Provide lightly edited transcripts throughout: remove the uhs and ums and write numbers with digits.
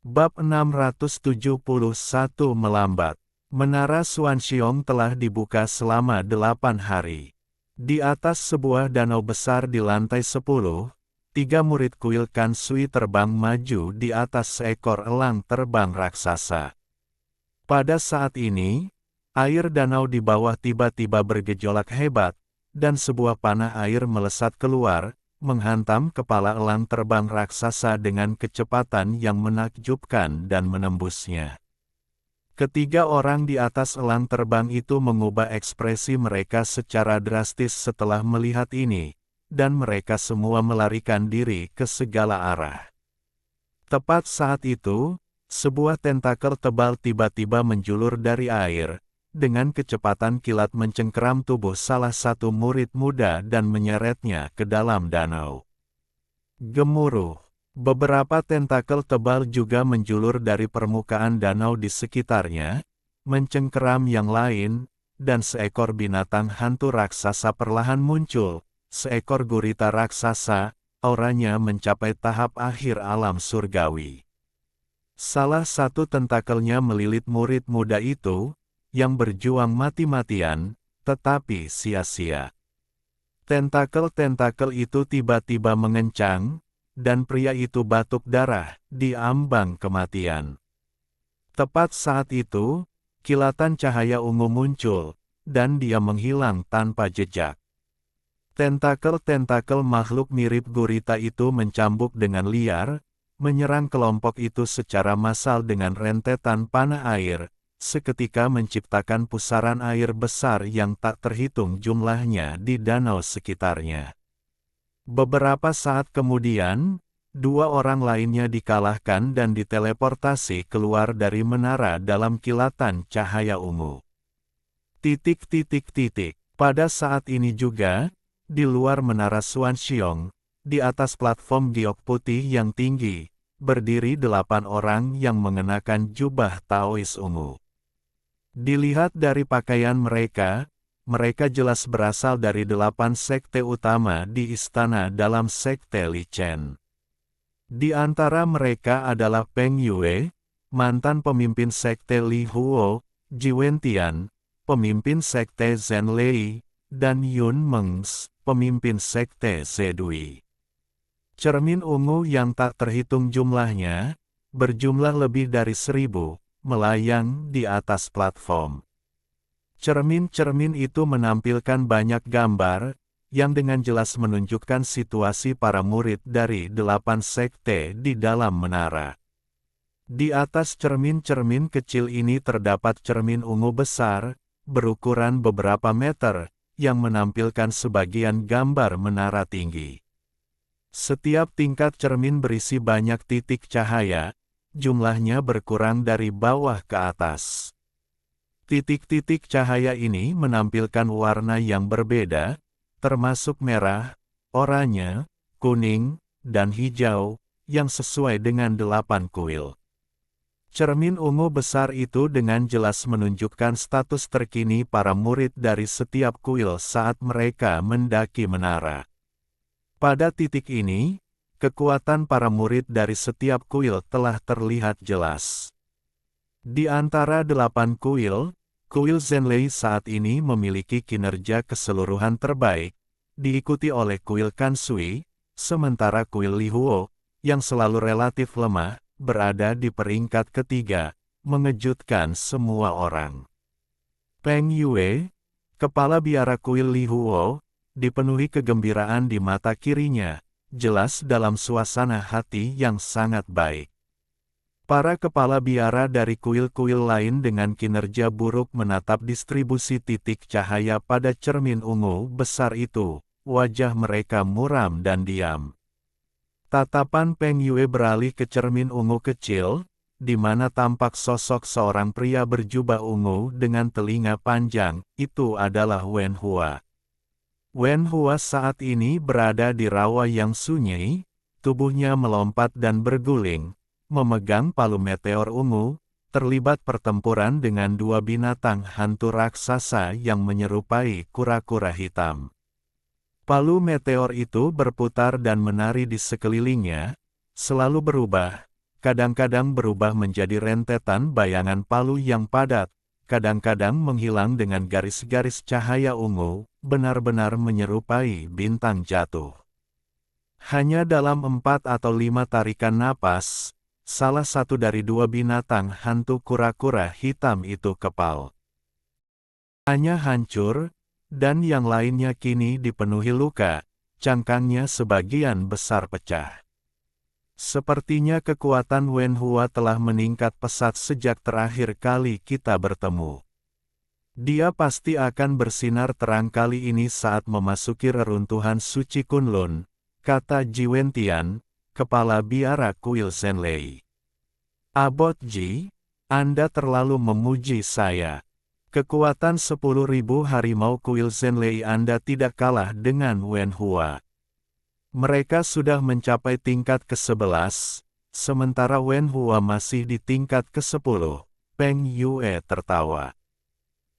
Bab 671 melambat. Menara Xuanxiong telah dibuka selama 8 hari. Di atas sebuah danau besar di lantai 10, 3 murid kuil Kan Sui terbang maju di atas seekor elang terbang raksasa. Pada saat ini, air danau di bawah tiba-tiba bergejolak hebat, dan sebuah panah air melesat keluar, menghantam kepala elang terbang raksasa dengan kecepatan yang menakjubkan dan menembusnya. Ketiga orang di atas elang terbang itu mengubah ekspresi mereka secara drastis setelah melihat ini, dan mereka semua melarikan diri ke segala arah. Tepat saat itu, sebuah tentakel tebal tiba-tiba menjulur dari air, dengan kecepatan kilat mencengkeram tubuh salah satu murid muda dan menyeretnya ke dalam danau. Gemuruh. Beberapa tentakel tebal juga menjulur dari permukaan danau di sekitarnya, mencengkeram yang lain, dan seekor binatang hantu raksasa perlahan muncul, seekor gurita raksasa, auranya mencapai tahap akhir alam surgawi. Salah satu tentakelnya melilit murid muda itu, yang berjuang mati-matian, tetapi sia-sia. Tentakel-tentakel itu tiba-tiba mengencang, dan pria itu batuk darah, di ambang kematian. Tepat saat itu, kilatan cahaya ungu muncul, dan dia menghilang tanpa jejak. Tentakel-tentakel makhluk mirip gurita itu mencambuk dengan liar, menyerang kelompok itu secara massal dengan rentetan panah air, seketika menciptakan pusaran air besar yang tak terhitung jumlahnya di danau sekitarnya. Beberapa saat kemudian, 2 orang lainnya dikalahkan dan diteleportasi keluar dari menara dalam kilatan cahaya ungu. Pada saat ini juga, di luar menara Xuanxiong, di atas platform giok putih yang tinggi, berdiri 8 orang yang mengenakan jubah Taois ungu. Dilihat dari pakaian mereka, mereka jelas berasal dari 8 sekte utama di istana dalam sekte Li Chen. Di antara mereka adalah Peng Yue, mantan pemimpin sekte Li Huo, Ji Wentian, pemimpin sekte Zhen Lei, dan Yun Mengs, pemimpin sekte Zedui. Cermin ungu yang tak terhitung jumlahnya, berjumlah lebih dari 1000, melayang di atas platform. Cermin-cermin itu menampilkan banyak gambar, yang dengan jelas menunjukkan situasi para murid dari 8 sekte di dalam menara. Di atas cermin-cermin kecil ini terdapat cermin ungu besar, berukuran beberapa meter, yang menampilkan sebagian gambar menara tinggi. Setiap tingkat cermin berisi banyak titik cahaya, jumlahnya berkurang dari bawah ke atas. Titik-titik cahaya ini menampilkan warna yang berbeda, termasuk merah, oranye, kuning, dan hijau, yang sesuai dengan 8 kuil. Cermin ungu besar itu dengan jelas menunjukkan status terkini para murid dari setiap kuil saat mereka mendaki menara. Pada titik ini, kekuatan para murid dari setiap kuil telah terlihat jelas. Di antara 8 kuil, kuil Zhenlei saat ini memiliki kinerja keseluruhan terbaik, diikuti oleh kuil Kan Sui, sementara kuil Li Huo, yang selalu relatif lemah, berada di peringkat ketiga, mengejutkan semua orang. Peng Yue, kepala biara kuil Li Huo, dipenuhi kegembiraan di mata kirinya, jelas dalam suasana hati yang sangat baik. Para kepala biara dari kuil-kuil lain dengan kinerja buruk menatap distribusi titik cahaya pada cermin ungu besar itu, wajah mereka muram dan diam. Tatapan Peng Yue beralih ke cermin ungu kecil, di mana tampak sosok seorang pria berjubah ungu dengan telinga panjang, itu adalah Wen Hua. Wen Hua saat ini berada di rawa yang sunyi, tubuhnya melompat dan berguling, memegang palu meteor ungu, terlibat pertempuran dengan 2 binatang hantu raksasa yang menyerupai kura-kura hitam. Palu meteor itu berputar dan menari di sekelilingnya, selalu berubah, kadang-kadang berubah menjadi rentetan bayangan palu yang padat, kadang-kadang menghilang dengan garis-garis cahaya ungu, benar-benar menyerupai bintang jatuh. Hanya dalam 4 atau 5 tarikan napas, salah satu dari 2 binatang hantu kura-kura hitam itu kepal. Hanya hancur, dan yang lainnya kini dipenuhi luka, cangkangnya sebagian besar pecah. Sepertinya kekuatan Wen Hua telah meningkat pesat sejak terakhir kali kita bertemu. Dia pasti akan bersinar terang kali ini saat memasuki reruntuhan suci Kunlun, kata Ji Wentian, kepala biara kuil Zenlei. Abot Ji, Anda terlalu memuji saya. Kekuatan 10.000 harimau kuil Zenlei Anda tidak kalah dengan Wen Hua. Mereka sudah mencapai tingkat ke-11, sementara Wen Hua masih di tingkat ke-10. Peng Yue tertawa.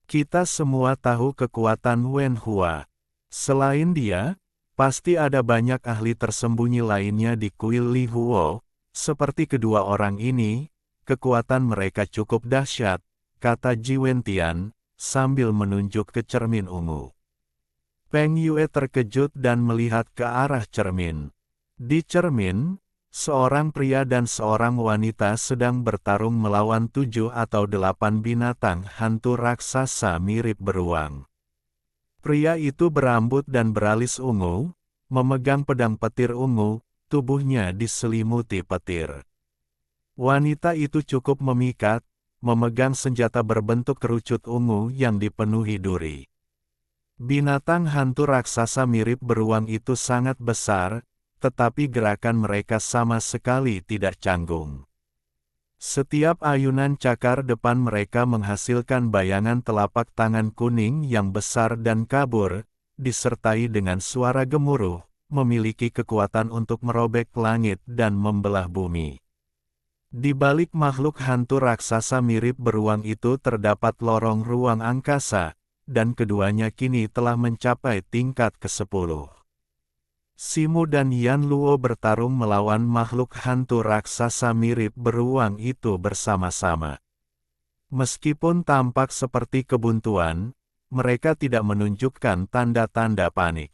Kita semua tahu kekuatan Wen Hua. Selain dia, pasti ada banyak ahli tersembunyi lainnya di kuil Li Huo. Seperti kedua orang ini, kekuatan mereka cukup dahsyat, kata Ji Wentian, sambil menunjuk ke cermin ungu. Peng Yue terkejut dan melihat ke arah cermin. Di cermin, seorang pria dan seorang wanita sedang bertarung melawan 7 atau 8 binatang hantu raksasa mirip beruang. Pria itu berambut dan beralis ungu, memegang pedang petir ungu, tubuhnya diselimuti petir. Wanita itu cukup memikat, memegang senjata berbentuk kerucut ungu yang dipenuhi duri. Binatang hantu raksasa mirip beruang itu sangat besar, tetapi gerakan mereka sama sekali tidak canggung. Setiap ayunan cakar depan mereka menghasilkan bayangan telapak tangan kuning yang besar dan kabur, disertai dengan suara gemuruh, memiliki kekuatan untuk merobek langit dan membelah bumi. Di balik makhluk hantu raksasa mirip beruang itu terdapat lorong ruang angkasa, dan keduanya kini telah mencapai tingkat ke-10. Simu dan Yan Luo bertarung melawan makhluk hantu raksasa mirip beruang itu bersama-sama. Meskipun tampak seperti kebuntuan, mereka tidak menunjukkan tanda-tanda panik.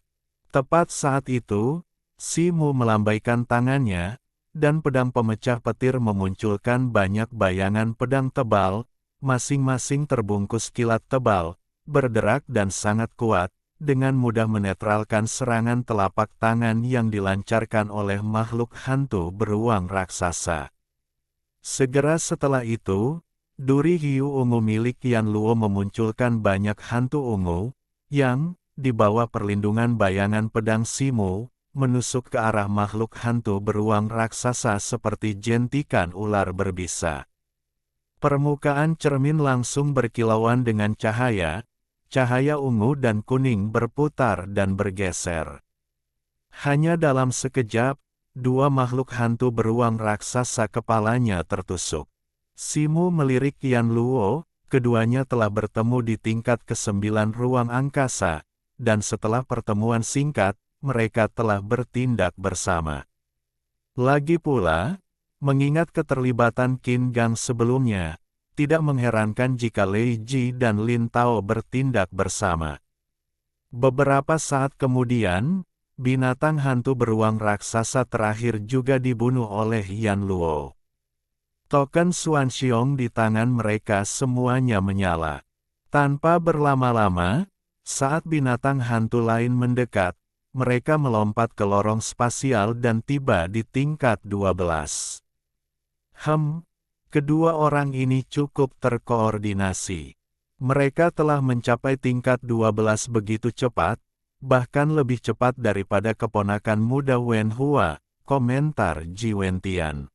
Tepat saat itu, Simu melambaikan tangannya, dan pedang pemecah petir memunculkan banyak bayangan pedang tebal, masing-masing terbungkus kilat tebal, berderak dan sangat kuat, dengan mudah menetralkan serangan telapak tangan yang dilancarkan oleh makhluk hantu beruang raksasa. Segera setelah itu, duri hiu ungu milik Yan Luo memunculkan banyak hantu ungu, yang, di bawah perlindungan bayangan pedang Simu, menusuk ke arah makhluk hantu beruang raksasa seperti jentikan ular berbisa. Permukaan cermin langsung berkilauan dengan cahaya, cahaya ungu dan kuning berputar dan bergeser. Hanya dalam sekejap, 2 makhluk hantu beruang raksasa kepalanya tertusuk. Simu melirik Yan Luo, keduanya telah bertemu di tingkat ke-9 ruang angkasa, dan setelah pertemuan singkat, mereka telah bertindak bersama. Lagi pula, mengingat keterlibatan Qin Gang sebelumnya, tidak mengherankan jika Lei Ji dan Lin Tao bertindak bersama. Beberapa saat kemudian, binatang hantu beruang raksasa terakhir juga dibunuh oleh Yan Luo. Token Xuanxiong di tangan mereka semuanya menyala. Tanpa berlama-lama, saat binatang hantu lain mendekat, mereka melompat ke lorong spasial dan tiba di tingkat 12. Kedua orang ini cukup terkoordinasi. Mereka telah mencapai tingkat 12 begitu cepat, bahkan lebih cepat daripada keponakan muda Wen Hua, komentar Ji Wentian.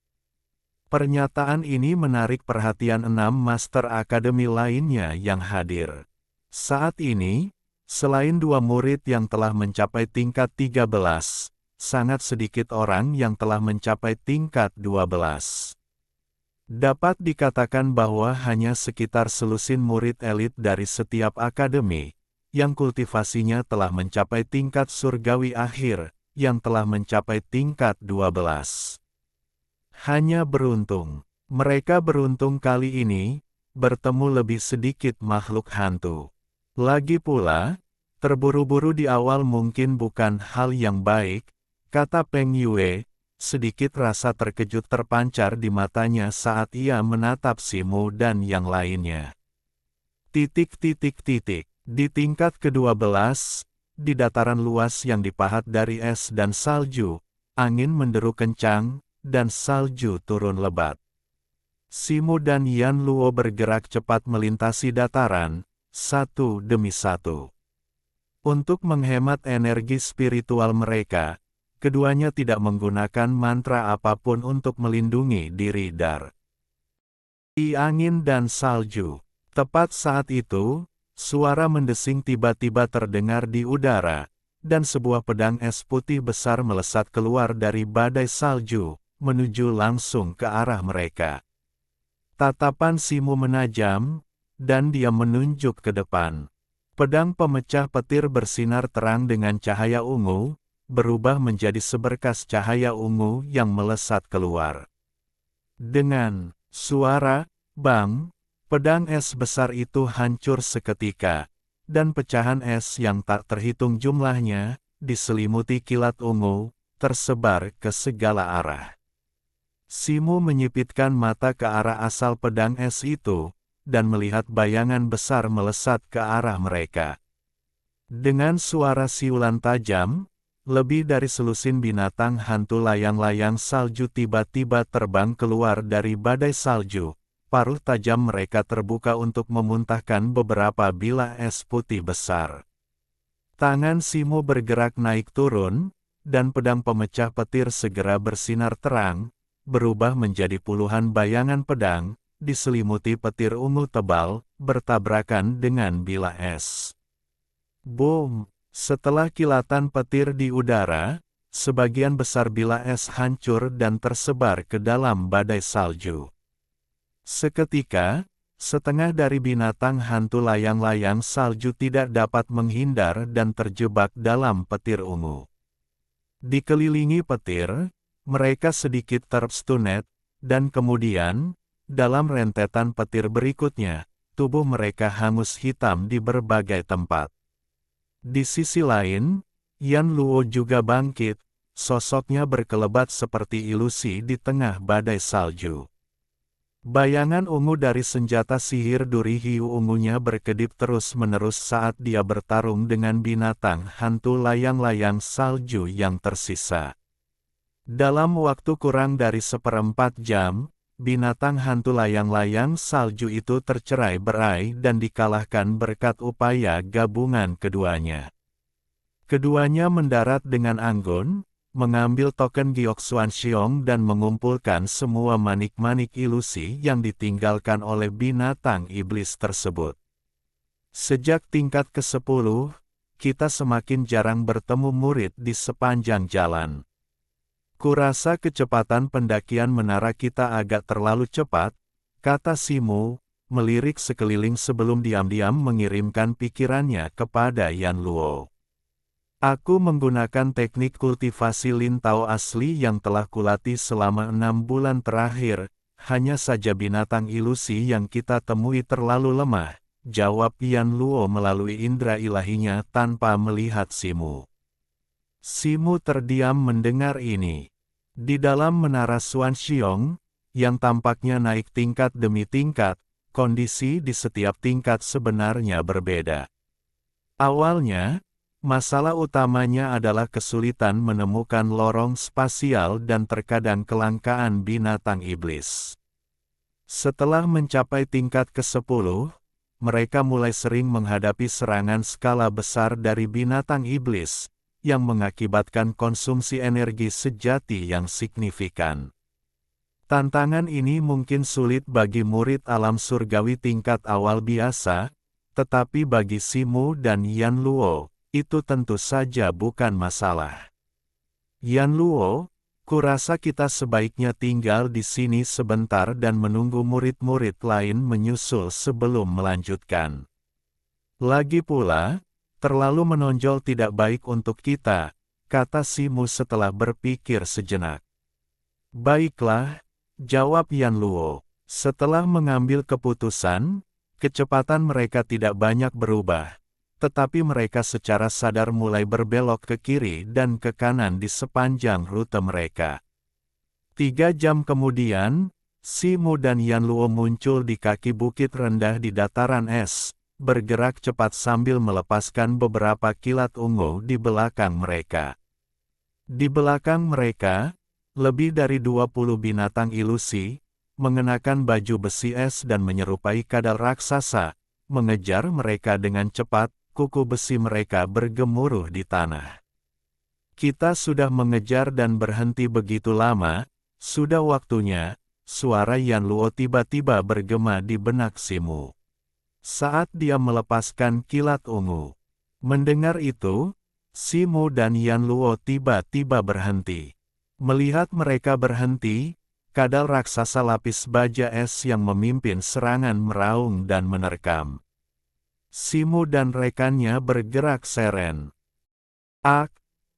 Pernyataan ini menarik perhatian 6 Master Akademi lainnya yang hadir. Saat ini, selain 2 murid yang telah mencapai tingkat 13, sangat sedikit orang yang telah mencapai tingkat 12. Dapat dikatakan bahwa hanya sekitar selusin murid elit dari setiap akademi, yang kultivasinya telah mencapai tingkat surgawi akhir, yang telah mencapai tingkat 12. Hanya beruntung. Mereka beruntung kali ini, bertemu lebih sedikit makhluk hantu. Lagi pula, terburu-buru di awal mungkin bukan hal yang baik, kata Peng Yue. Sedikit rasa terkejut terpancar di matanya saat ia menatap Simu dan yang lainnya. Di tingkat ke-12, di dataran luas yang dipahat dari es dan salju, angin menderu kencang, dan salju turun lebat. Simu dan Yan Luo bergerak cepat melintasi dataran, satu demi satu. Untuk menghemat energi spiritual mereka, keduanya tidak menggunakan mantra apapun untuk melindungi diri dari angin dan salju. Tepat saat itu, suara mendesing tiba-tiba terdengar di udara, dan sebuah pedang es putih besar melesat keluar dari badai salju, menuju langsung ke arah mereka. Tatapan Simu menajam, dan dia menunjuk ke depan. Pedang pemecah petir bersinar terang dengan cahaya ungu, berubah menjadi seberkas cahaya ungu yang melesat keluar. Dengan suara bang, pedang es besar itu hancur seketika, dan pecahan es yang tak terhitung jumlahnya, diselimuti kilat ungu, tersebar ke segala arah. Simu menyipitkan mata ke arah asal pedang es itu, dan melihat bayangan besar melesat ke arah mereka. Dengan suara siulan tajam, lebih dari selusin binatang hantu layang-layang salju tiba-tiba terbang keluar dari badai salju. Paruh tajam mereka terbuka untuk memuntahkan beberapa bilah es putih besar. Tangan Simu bergerak naik turun, dan pedang pemecah petir segera bersinar terang, berubah menjadi puluhan bayangan pedang, diselimuti petir ungu tebal, bertabrakan dengan bilah es. Boom! Setelah kilatan petir di udara, sebagian besar bilah es hancur dan tersebar ke dalam badai salju. Seketika, setengah dari binatang hantu layang-layang salju tidak dapat menghindar dan terjebak dalam petir ungu. Dikelilingi petir, mereka sedikit terstunet, dan kemudian, dalam rentetan petir berikutnya, tubuh mereka hangus hitam di berbagai tempat. Di sisi lain, Yan Luo juga bangkit, sosoknya berkelebat seperti ilusi di tengah badai salju. Bayangan ungu dari senjata sihir duri hiu ungunya berkedip terus-menerus saat dia bertarung dengan binatang hantu layang-layang salju yang tersisa. Dalam waktu kurang dari 1/4 jam, binatang hantu layang-layang salju itu tercerai-berai dan dikalahkan berkat upaya gabungan keduanya. Keduanya mendarat dengan anggun, mengambil token Giok Xuanxiong dan mengumpulkan semua manik-manik ilusi yang ditinggalkan oleh binatang iblis tersebut. Sejak tingkat ke-10, kita semakin jarang bertemu murid di sepanjang jalan. Kurasa kecepatan pendakian menara kita agak terlalu cepat, kata Simu, melirik sekeliling sebelum diam-diam mengirimkan pikirannya kepada Yan Luo. Aku menggunakan teknik kultivasi lintau asli yang telah kulatih selama 6 bulan terakhir, hanya saja binatang ilusi yang kita temui terlalu lemah, jawab Yan Luo melalui indera ilahinya tanpa melihat Simu. Simu terdiam mendengar ini. Di dalam menara Xuanxiong, yang tampaknya naik tingkat demi tingkat, kondisi di setiap tingkat sebenarnya berbeda. Awalnya, masalah utamanya adalah kesulitan menemukan lorong spasial dan terkadang kelangkaan binatang iblis. Setelah mencapai tingkat ke-10, mereka mulai sering menghadapi serangan skala besar dari binatang iblis, yang mengakibatkan konsumsi energi sejati yang signifikan. Tantangan ini mungkin sulit bagi murid alam surgawi tingkat awal biasa, tetapi bagi Simu dan Yan Luo, itu tentu saja bukan masalah. Yan Luo, kurasa kita sebaiknya tinggal di sini sebentar dan menunggu murid-murid lain menyusul sebelum melanjutkan. Lagi pula, terlalu menonjol tidak baik untuk kita, kata Simu setelah berpikir sejenak. Baiklah, jawab Yan Luo. Setelah mengambil keputusan, kecepatan mereka tidak banyak berubah, tetapi mereka secara sadar mulai berbelok ke kiri dan ke kanan di sepanjang rute mereka. 3 jam kemudian, Simu dan Yan Luo muncul di kaki bukit rendah di dataran es, bergerak cepat sambil melepaskan beberapa kilat ungu di belakang mereka. Di belakang mereka, lebih dari 20 binatang ilusi, mengenakan baju besi es dan menyerupai kadal raksasa, mengejar mereka dengan cepat, kuku besi mereka bergemuruh di tanah. Kita sudah mengejar dan berhenti begitu lama, sudah waktunya, suara Yan Luo tiba-tiba bergema di benak Simu. Saat dia melepaskan kilat ungu. Mendengar itu, Simu dan Yan Luo tiba-tiba berhenti. Melihat mereka berhenti, kadal raksasa lapis baja es yang memimpin serangan meraung dan menerkam. Simu dan rekannya bergerak seren.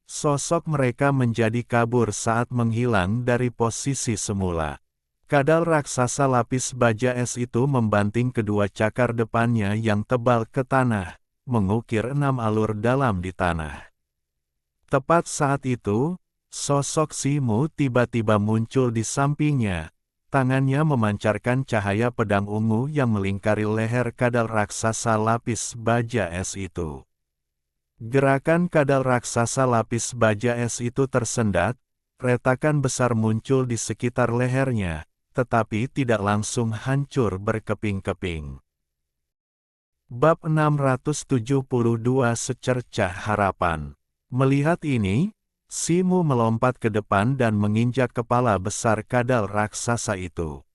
Sosok mereka menjadi kabur saat menghilang dari posisi semula. Kadal raksasa lapis baja es itu membanting kedua cakar depannya yang tebal ke tanah, mengukir 6 alur dalam di tanah. Tepat saat itu, sosok Simu tiba-tiba muncul di sampingnya, tangannya memancarkan cahaya pedang ungu yang melingkari leher kadal raksasa lapis baja es itu. Gerakan kadal raksasa lapis baja es itu tersendat, retakan besar muncul di sekitar lehernya, tetapi tidak langsung hancur berkeping-keping. Bab 672 Secercah Harapan. Melihat ini, Simu melompat ke depan dan menginjak kepala besar kadal raksasa itu.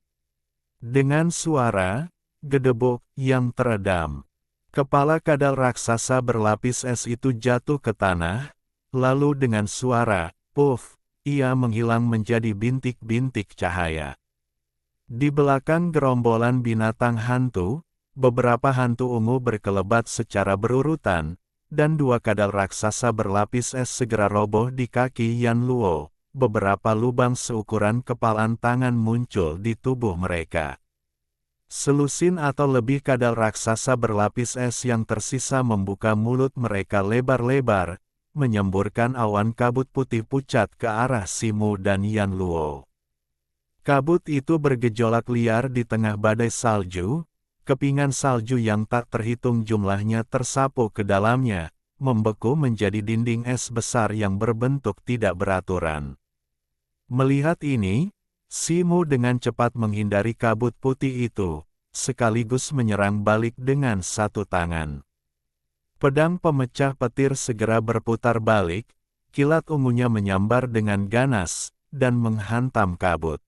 Dengan suara gedebuk yang teredam, kepala kadal raksasa berlapis es itu jatuh ke tanah, lalu dengan suara puff, ia menghilang menjadi bintik-bintik cahaya. Di belakang gerombolan binatang hantu, beberapa hantu ungu berkelebat secara berurutan, dan 2 kadal raksasa berlapis es segera roboh di kaki Yan Luo. Beberapa lubang seukuran kepalan tangan muncul di tubuh mereka. Selusin atau lebih kadal raksasa berlapis es yang tersisa membuka mulut mereka lebar-lebar, menyemburkan awan kabut putih pucat ke arah Simu dan Yan Luo. Kabut itu bergejolak liar di tengah badai salju. Kepingan salju yang tak terhitung jumlahnya tersapu ke dalamnya, membeku menjadi dinding es besar yang berbentuk tidak beraturan. Melihat ini, Simu dengan cepat menghindari kabut putih itu, sekaligus menyerang balik dengan satu tangan. Pedang pemecah petir segera berputar balik, kilat ungunya menyambar dengan ganas, dan menghantam kabut.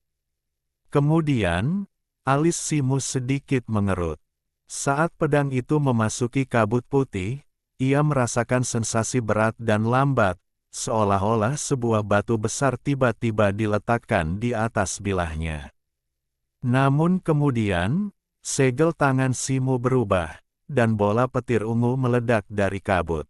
Kemudian, alis Simu sedikit mengerut. Saat pedang itu memasuki kabut putih, ia merasakan sensasi berat dan lambat, seolah-olah sebuah batu besar tiba-tiba diletakkan di atas bilahnya. Namun kemudian, segel tangan Simu berubah, dan bola petir ungu meledak dari kabut.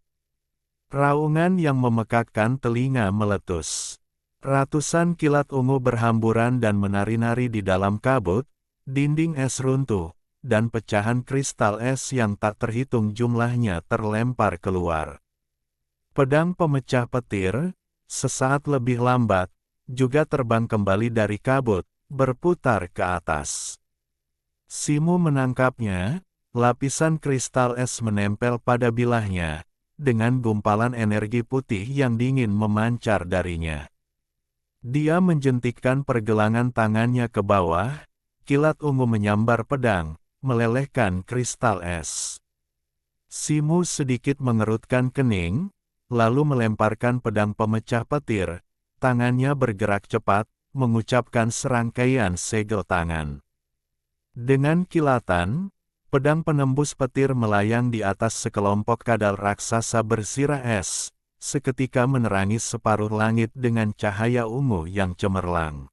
Raungan yang memekakkan telinga meletus. Ratusan kilat ungu berhamburan dan menari-nari di dalam kabut. Dinding es runtuh, dan pecahan kristal es yang tak terhitung jumlahnya terlempar keluar. Pedang pemecah petir, sesaat lebih lambat, juga terbang kembali dari kabut, berputar ke atas. Simu menangkapnya, lapisan kristal es menempel pada bilahnya, dengan gumpalan energi putih yang dingin memancar darinya. Dia menjentikkan pergelangan tangannya ke bawah. Kilat ungu menyambar pedang, melelehkan kristal es. Simu sedikit mengerutkan kening, lalu melemparkan pedang pemecah petir. Tangannya bergerak cepat, mengucapkan serangkaian segel tangan. Dengan kilatan, pedang penembus petir melayang di atas sekelompok kadal raksasa bersirah es, seketika menerangi separuh langit dengan cahaya ungu yang cemerlang.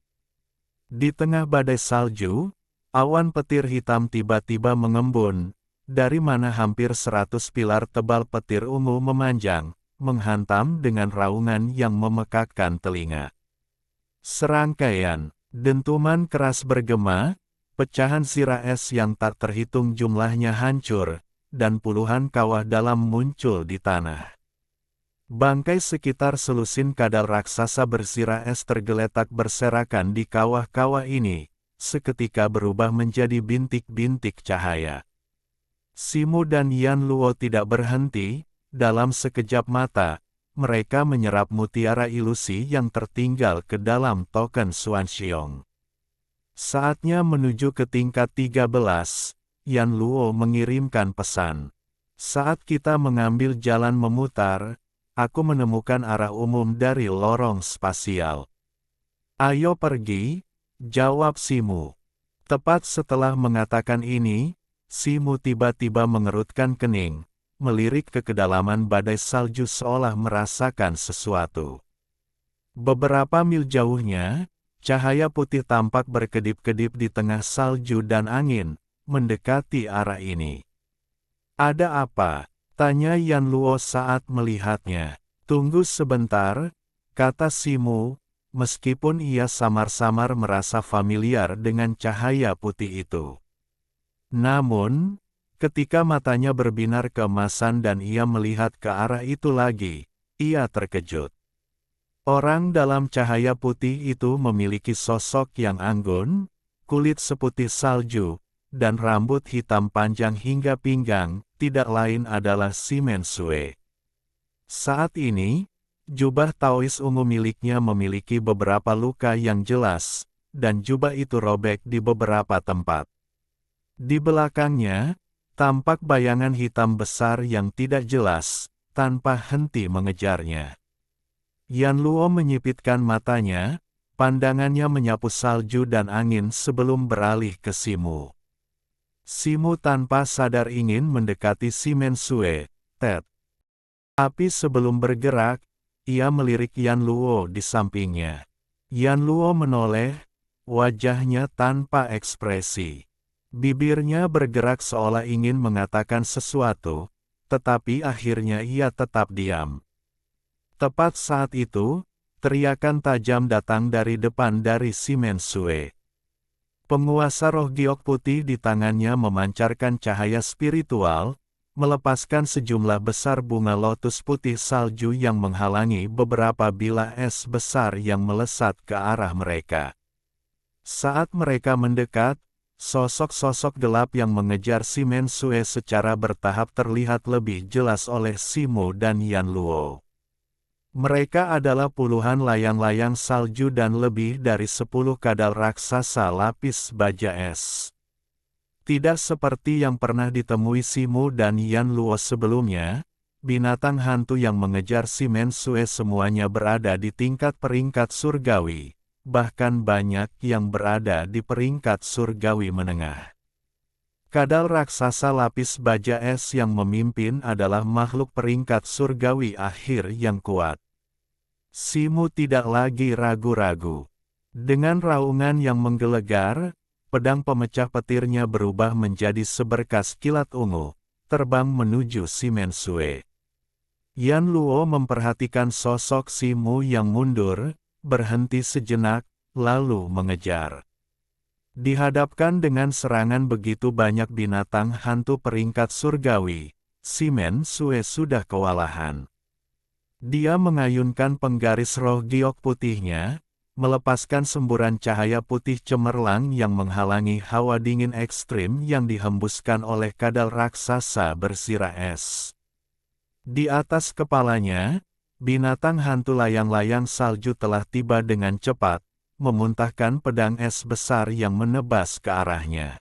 Di tengah badai salju, awan petir hitam tiba-tiba mengembun, dari mana hampir 100 pilar tebal petir ungu memanjang, menghantam dengan raungan yang memekakkan telinga. Serangkaian Dentuman keras bergema, pecahan sirah es yang tak terhitung jumlahnya hancur, dan puluhan kawah dalam muncul di tanah. Bangkai sekitar selusin kadal raksasa bersirah es tergeletak berserakan di kawah-kawah ini, seketika berubah menjadi bintik-bintik cahaya. Simu dan Yan Luo tidak berhenti, dalam sekejap mata, mereka menyerap mutiara ilusi yang tertinggal ke dalam token Xuanxiong. Saatnya menuju ke tingkat 13, Yan Luo mengirimkan pesan. Saat kita mengambil jalan memutar, aku menemukan arah umum dari lorong spasial. Ayo pergi, jawab Simu. Tepat setelah mengatakan ini, Simu tiba-tiba mengerutkan kening, melirik ke kedalaman badai salju seolah merasakan sesuatu. Beberapa mil jauhnya, cahaya putih tampak berkedip-kedip di tengah salju dan angin, mendekati arah ini. Ada apa? Tanya Yan Luo saat melihatnya. Tunggu sebentar, kata Simu, meskipun ia samar-samar merasa familiar dengan cahaya putih itu. Namun, ketika matanya berbinar keemasan dan ia melihat ke arah itu lagi, ia terkejut. Orang dalam cahaya putih itu memiliki sosok yang anggun, kulit seputih salju, dan rambut hitam panjang hingga pinggang, tidak lain adalah Simen Sue. Saat ini, jubah Taois ungu miliknya memiliki beberapa luka yang jelas, dan jubah itu robek di beberapa tempat. Di belakangnya, tampak bayangan hitam besar yang tidak jelas, tanpa henti mengejarnya. Yan Luo menyipitkan matanya, pandangannya menyapu salju dan angin sebelum beralih ke Simu. Simu tanpa sadar ingin mendekati Simen Sue, Ted. Tapi sebelum bergerak, ia melirik Yan Luo di sampingnya. Yan Luo menoleh, wajahnya tanpa ekspresi. Bibirnya bergerak seolah ingin mengatakan sesuatu, tetapi akhirnya ia tetap diam. Tepat saat itu, teriakan tajam datang dari depan dari Simen Sue. Penguasa roh giok putih di tangannya memancarkan cahaya spiritual, melepaskan sejumlah besar bunga lotus putih salju yang menghalangi beberapa bilah es besar yang melesat ke arah mereka. Saat mereka mendekat, sosok-sosok gelap yang mengejar Simen Sue secara bertahap terlihat lebih jelas oleh Simu dan Yan Luo. Mereka adalah puluhan layang-layang salju dan lebih dari 10 kadal raksasa lapis baja es. Tidak seperti yang pernah ditemui Simu dan Yan Luo sebelumnya, binatang hantu yang mengejar Simen Sue semuanya berada di tingkat peringkat surgawi. Bahkan banyak yang berada di peringkat surgawi menengah. Kadal raksasa lapis baja es yang memimpin adalah makhluk peringkat surgawi akhir yang kuat. Simu tidak lagi ragu-ragu. Dengan raungan yang menggelegar, pedang pemecah petirnya berubah menjadi seberkas kilat ungu, terbang menuju Simen Sue. Yan Luo memperhatikan sosok Simu yang mundur, berhenti sejenak, lalu mengejar. Dihadapkan dengan serangan begitu banyak binatang hantu peringkat surgawi, Simen Sue sudah kewalahan. Dia mengayunkan penggaris roh giok putihnya, melepaskan semburan cahaya putih cemerlang yang menghalangi hawa dingin ekstrim yang dihembuskan oleh kadal raksasa bersirah es. Di atas kepalanya, binatang hantu layang-layang salju telah tiba dengan cepat, memuntahkan pedang es besar yang menebas ke arahnya.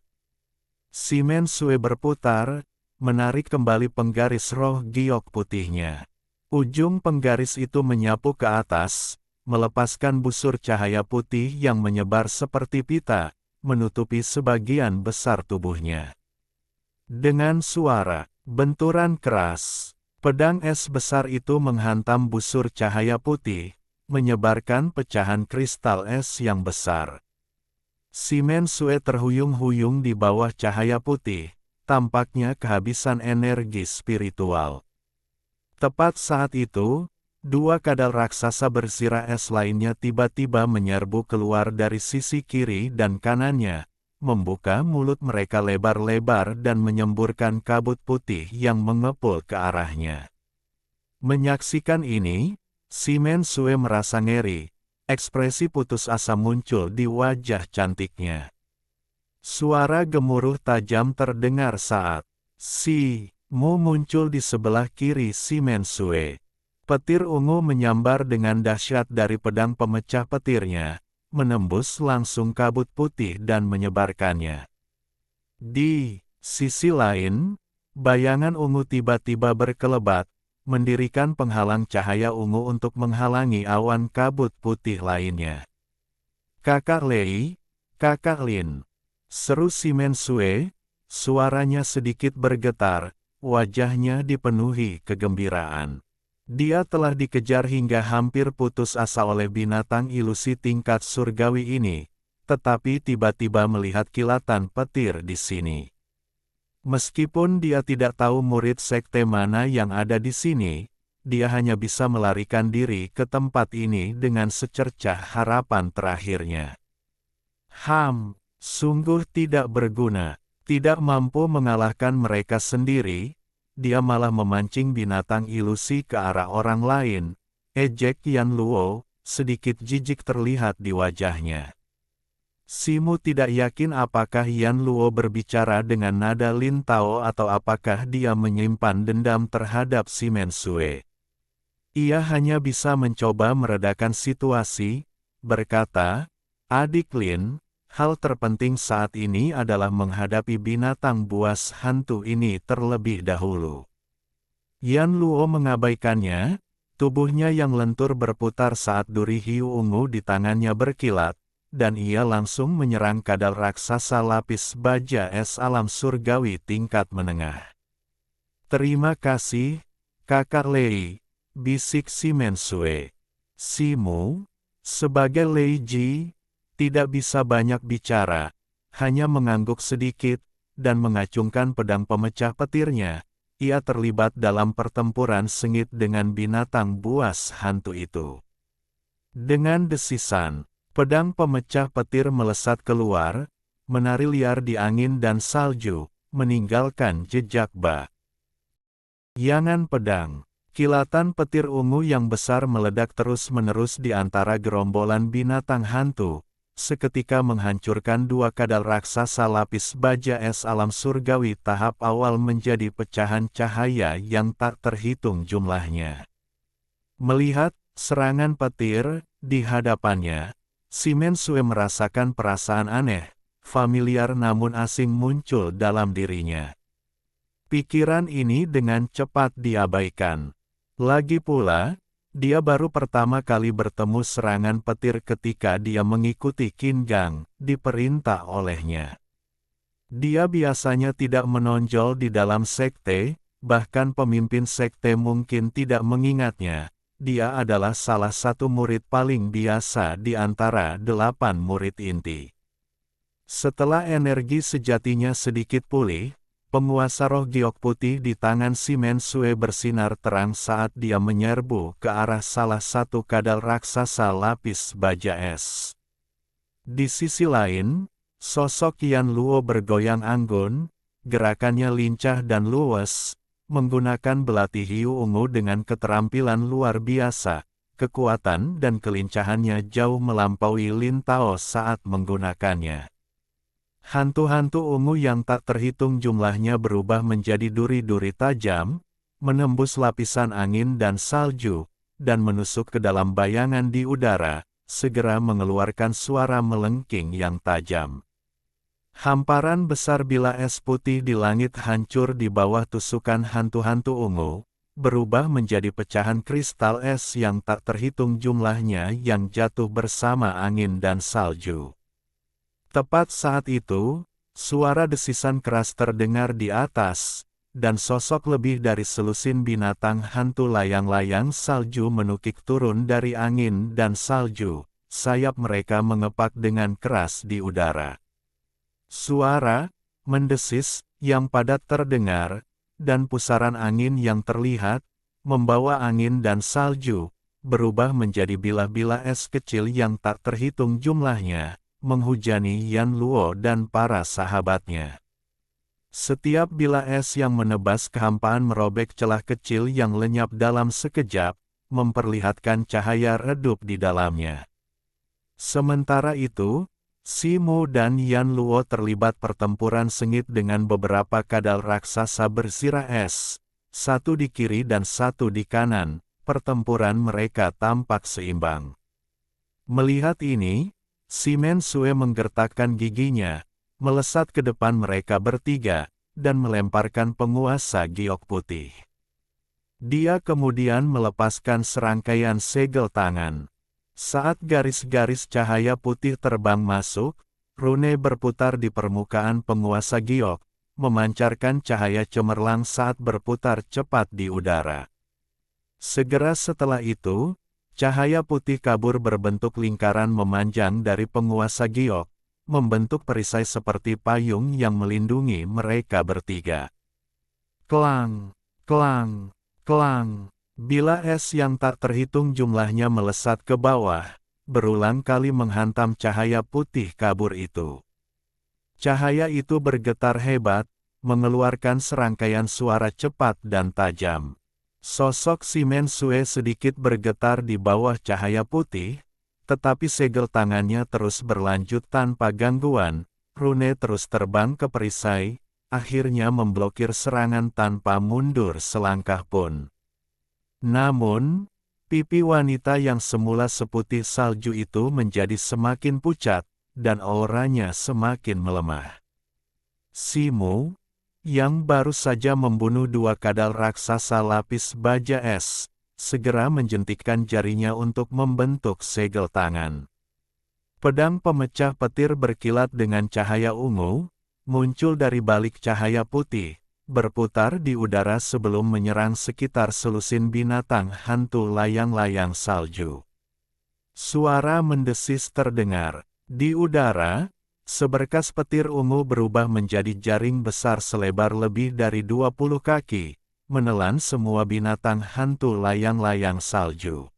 Simen Sue berputar, menarik kembali penggaris roh giok putihnya. Ujung penggaris itu menyapu ke atas, melepaskan busur cahaya putih yang menyebar seperti pita, menutupi sebagian besar tubuhnya. Dengan suara benturan keras, pedang es besar itu menghantam busur cahaya putih, menyebarkan pecahan kristal es yang besar. Simen Sue terhuyung-huyung di bawah cahaya putih, tampaknya kehabisan energi spiritual. Tepat saat itu, Dua kadal raksasa bersirah es lainnya tiba-tiba menyerbu keluar dari sisi kiri dan kanannya, membuka mulut mereka lebar-lebar dan menyemburkan kabut putih yang mengepul ke arahnya. Menyaksikan ini, si Mensue merasa ngeri, ekspresi putus asa muncul di wajah cantiknya. Suara gemuruh tajam terdengar saat si Mu muncul di sebelah kiri si Mensue. Petir ungu menyambar dengan dahsyat dari pedang pemecah petirnya, menembus langsung kabut putih dan menyebarkannya. Di sisi lain, bayangan ungu tiba-tiba berkelebat, mendirikan penghalang cahaya ungu untuk menghalangi awan kabut putih lainnya. "Kakak Lei, Kakak Lin," seru si Mensue, suaranya sedikit bergetar, wajahnya dipenuhi kegembiraan. Dia telah dikejar hingga hampir putus asa oleh binatang ilusi tingkat surgawi ini, tetapi tiba-tiba melihat kilatan petir di sini. Meskipun dia tidak tahu murid sekte mana yang ada di sini, dia hanya bisa melarikan diri ke tempat ini dengan secercah harapan terakhirnya. Sungguh tidak berguna, tidak mampu mengalahkan mereka sendiri. Dia malah memancing binatang ilusi ke arah orang lain, ejek Yan Luo, sedikit jijik terlihat di wajahnya. Si Mu tidak yakin apakah Yan Luo berbicara dengan nada Lin Tao atau apakah dia menyimpan dendam terhadap si Mensue. Ia hanya bisa mencoba meredakan situasi, berkata, "Adik Lin, hal terpenting saat ini adalah menghadapi binatang buas hantu ini terlebih dahulu." Yan Luo mengabaikannya, tubuhnya yang lentur berputar saat duri hiu ungu di tangannya berkilat, dan ia langsung menyerang kadal raksasa lapis baja es alam surgawi tingkat menengah. "Terima kasih, Kakak Lei," bisik si Mensue. Si Mu, sebagai Lei Ji, tidak bisa banyak bicara, hanya mengangguk sedikit, dan mengacungkan pedang pemecah petirnya. Ia terlibat dalam pertempuran sengit dengan binatang buas hantu itu. Dengan desisan, pedang pemecah petir melesat keluar, menari liar di angin dan salju, meninggalkan jejak bayangan pedang. Kilatan petir ungu yang besar meledak terus-menerus di antara gerombolan binatang hantu, seketika menghancurkan dua kadal raksasa lapis baja es alam surgawi tahap awal menjadi pecahan cahaya yang tak terhitung jumlahnya. Melihat serangan petir di hadapannya, si Mensue merasakan perasaan aneh, familiar namun asing muncul dalam dirinya. Pikiran ini dengan cepat diabaikan. Lagi pula, dia baru pertama kali bertemu serangan petir ketika dia mengikuti Qin Gang, diperintah olehnya. Dia biasanya tidak menonjol di dalam sekte, bahkan pemimpin sekte mungkin tidak mengingatnya. Dia adalah salah satu murid paling biasa di antara 8 murid inti. Setelah energi sejatinya sedikit pulih, penguasa roh giok putih di tangan si Mensue bersinar terang saat dia menyerbu ke arah salah satu kadal raksasa lapis baja es. Di sisi lain, sosok Yan Luo bergoyang anggun, gerakannya lincah dan luwes, menggunakan belati hiu ungu dengan keterampilan luar biasa. Kekuatan dan kelincahannya jauh melampaui Lin Tao saat menggunakannya. Hantu-hantu ungu yang tak terhitung jumlahnya berubah menjadi duri-duri tajam, menembus lapisan angin dan salju, dan menusuk ke dalam bayangan di udara, segera mengeluarkan suara melengking yang tajam. Hamparan besar bila es putih di langit hancur di bawah tusukan hantu-hantu ungu, berubah menjadi pecahan kristal es yang tak terhitung jumlahnya yang jatuh bersama angin dan salju. Tepat saat itu, suara desisan keras terdengar di atas, dan sosok lebih dari selusin binatang hantu layang-layang salju menukik turun dari angin dan salju, sayap mereka mengepak dengan keras di udara. Suara, mendesis, yang padat terdengar, dan pusaran angin yang terlihat, membawa angin dan salju, berubah menjadi bilah-bilah es kecil yang tak terhitung jumlahnya, menghujani Yan Luo dan para sahabatnya. Setiap bilah es yang menebas kehampaan merobek celah kecil yang lenyap dalam sekejap, memperlihatkan cahaya redup di dalamnya. Sementara itu, Simo dan Yan Luo terlibat pertempuran sengit dengan beberapa kadal raksasa bersirah es, satu di kiri dan satu di kanan. Pertempuran mereka tampak seimbang. Melihat ini, Simen Sue menggertakkan giginya, melesat ke depan mereka bertiga, dan melemparkan penguasa giok putih. Dia kemudian melepaskan serangkaian segel tangan. Saat garis-garis cahaya putih terbang masuk, rune berputar di permukaan penguasa giok, memancarkan cahaya cemerlang saat berputar cepat di udara. Segera setelah itu, cahaya putih kabur berbentuk lingkaran memanjang dari penguasa giok, membentuk perisai seperti payung yang melindungi mereka bertiga. Klang, klang, klang. Bilah es yang tak terhitung jumlahnya melesat ke bawah, berulang kali menghantam cahaya putih kabur itu. Cahaya itu bergetar hebat, mengeluarkan serangkaian suara cepat dan tajam. Sosok Simen Sue sedikit bergetar di bawah cahaya putih, tetapi segel tangannya terus berlanjut tanpa gangguan, rune terus terbang ke perisai, akhirnya memblokir serangan tanpa mundur selangkah pun. Namun, pipi wanita yang semula seputih salju itu menjadi semakin pucat, dan auranya semakin melemah. Simo, yang baru saja membunuh dua kadal raksasa lapis baja es, segera menjentikkan jarinya untuk membentuk segel tangan. Pedang pemecah petir berkilat dengan cahaya ungu, muncul dari balik cahaya putih, berputar di udara sebelum menyerang sekitar selusin binatang hantu layang-layang salju. Suara mendesis terdengar. Di udara, seberkas petir ungu berubah menjadi jaring besar selebar lebih dari 20 kaki, menelan semua binatang hantu layang-layang salju.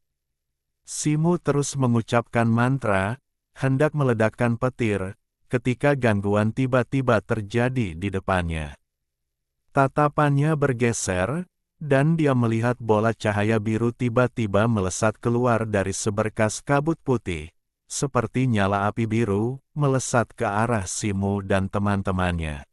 Simo terus mengucapkan mantra, hendak meledakkan petir, ketika gangguan tiba-tiba terjadi di depannya. Tatapannya bergeser, dan dia melihat bola cahaya biru tiba-tiba melesat keluar dari seberkas kabut putih, seperti nyala api biru, melesat ke arah Simo dan teman-temannya.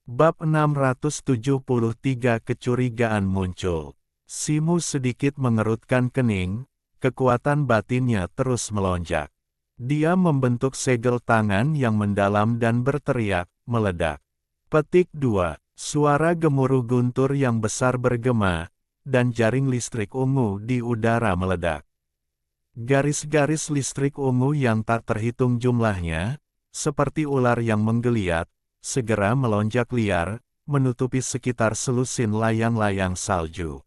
Bab 673 Kecurigaan muncul. Simo sedikit mengerutkan kening, kekuatan batinnya terus melonjak. Dia membentuk segel tangan yang mendalam dan berteriak, meledak. Petik 2. Suara gemuruh guntur yang besar bergema, dan jaring listrik ungu di udara meledak. Garis-garis listrik ungu yang tak terhitung jumlahnya, seperti ular yang menggeliat, segera melonjak liar, menutupi sekitar selusin layang-layang salju.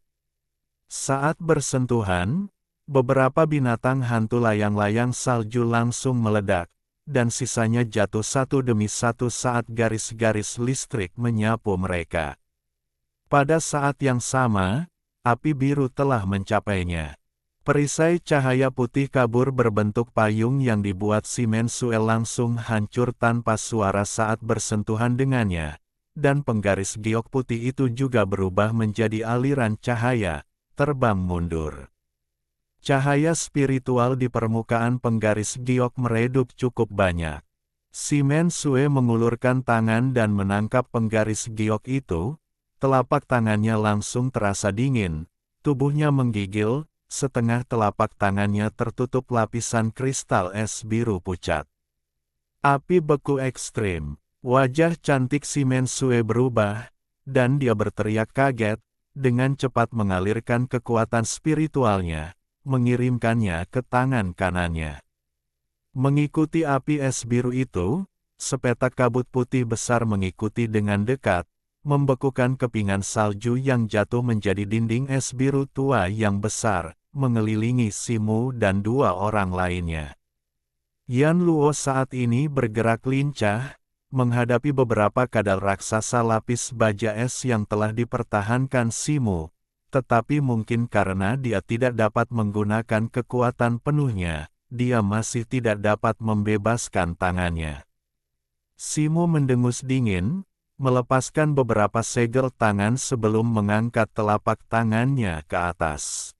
Saat bersentuhan, beberapa binatang hantu layang-layang salju langsung meledak, dan sisanya jatuh satu demi satu saat garis-garis listrik menyapu mereka. Pada saat yang sama, api biru telah mencapainya. Perisai cahaya putih kabur berbentuk payung yang dibuat Simen Sue langsung hancur tanpa suara saat bersentuhan dengannya, dan penggaris giok putih itu juga berubah menjadi aliran cahaya, terbang mundur. Cahaya spiritual di permukaan penggaris giok meredup cukup banyak. Simen Sue mengulurkan tangan dan menangkap penggaris giok itu, telapak tangannya langsung terasa dingin, tubuhnya menggigil, setengah telapak tangannya tertutup lapisan kristal es biru pucat. Api beku ekstrim. Wajah cantik Simen Sue berubah, dan dia berteriak kaget, dengan cepat mengalirkan kekuatan spiritualnya, mengirimkannya ke tangan kanannya. Mengikuti api es biru itu, sepetak kabut putih besar mengikuti dengan dekat, membekukan kepingan salju yang jatuh menjadi dinding es biru tua yang besar, mengelilingi Simo dan dua orang lainnya. Yan Luo saat ini bergerak lincah, menghadapi beberapa kadal raksasa lapis baja es yang telah dipertahankan Simo, tetapi mungkin karena dia tidak dapat menggunakan kekuatan penuhnya, dia masih tidak dapat membebaskan tangannya. Simo mendengus dingin, melepaskan beberapa segel tangan sebelum mengangkat telapak tangannya ke atas.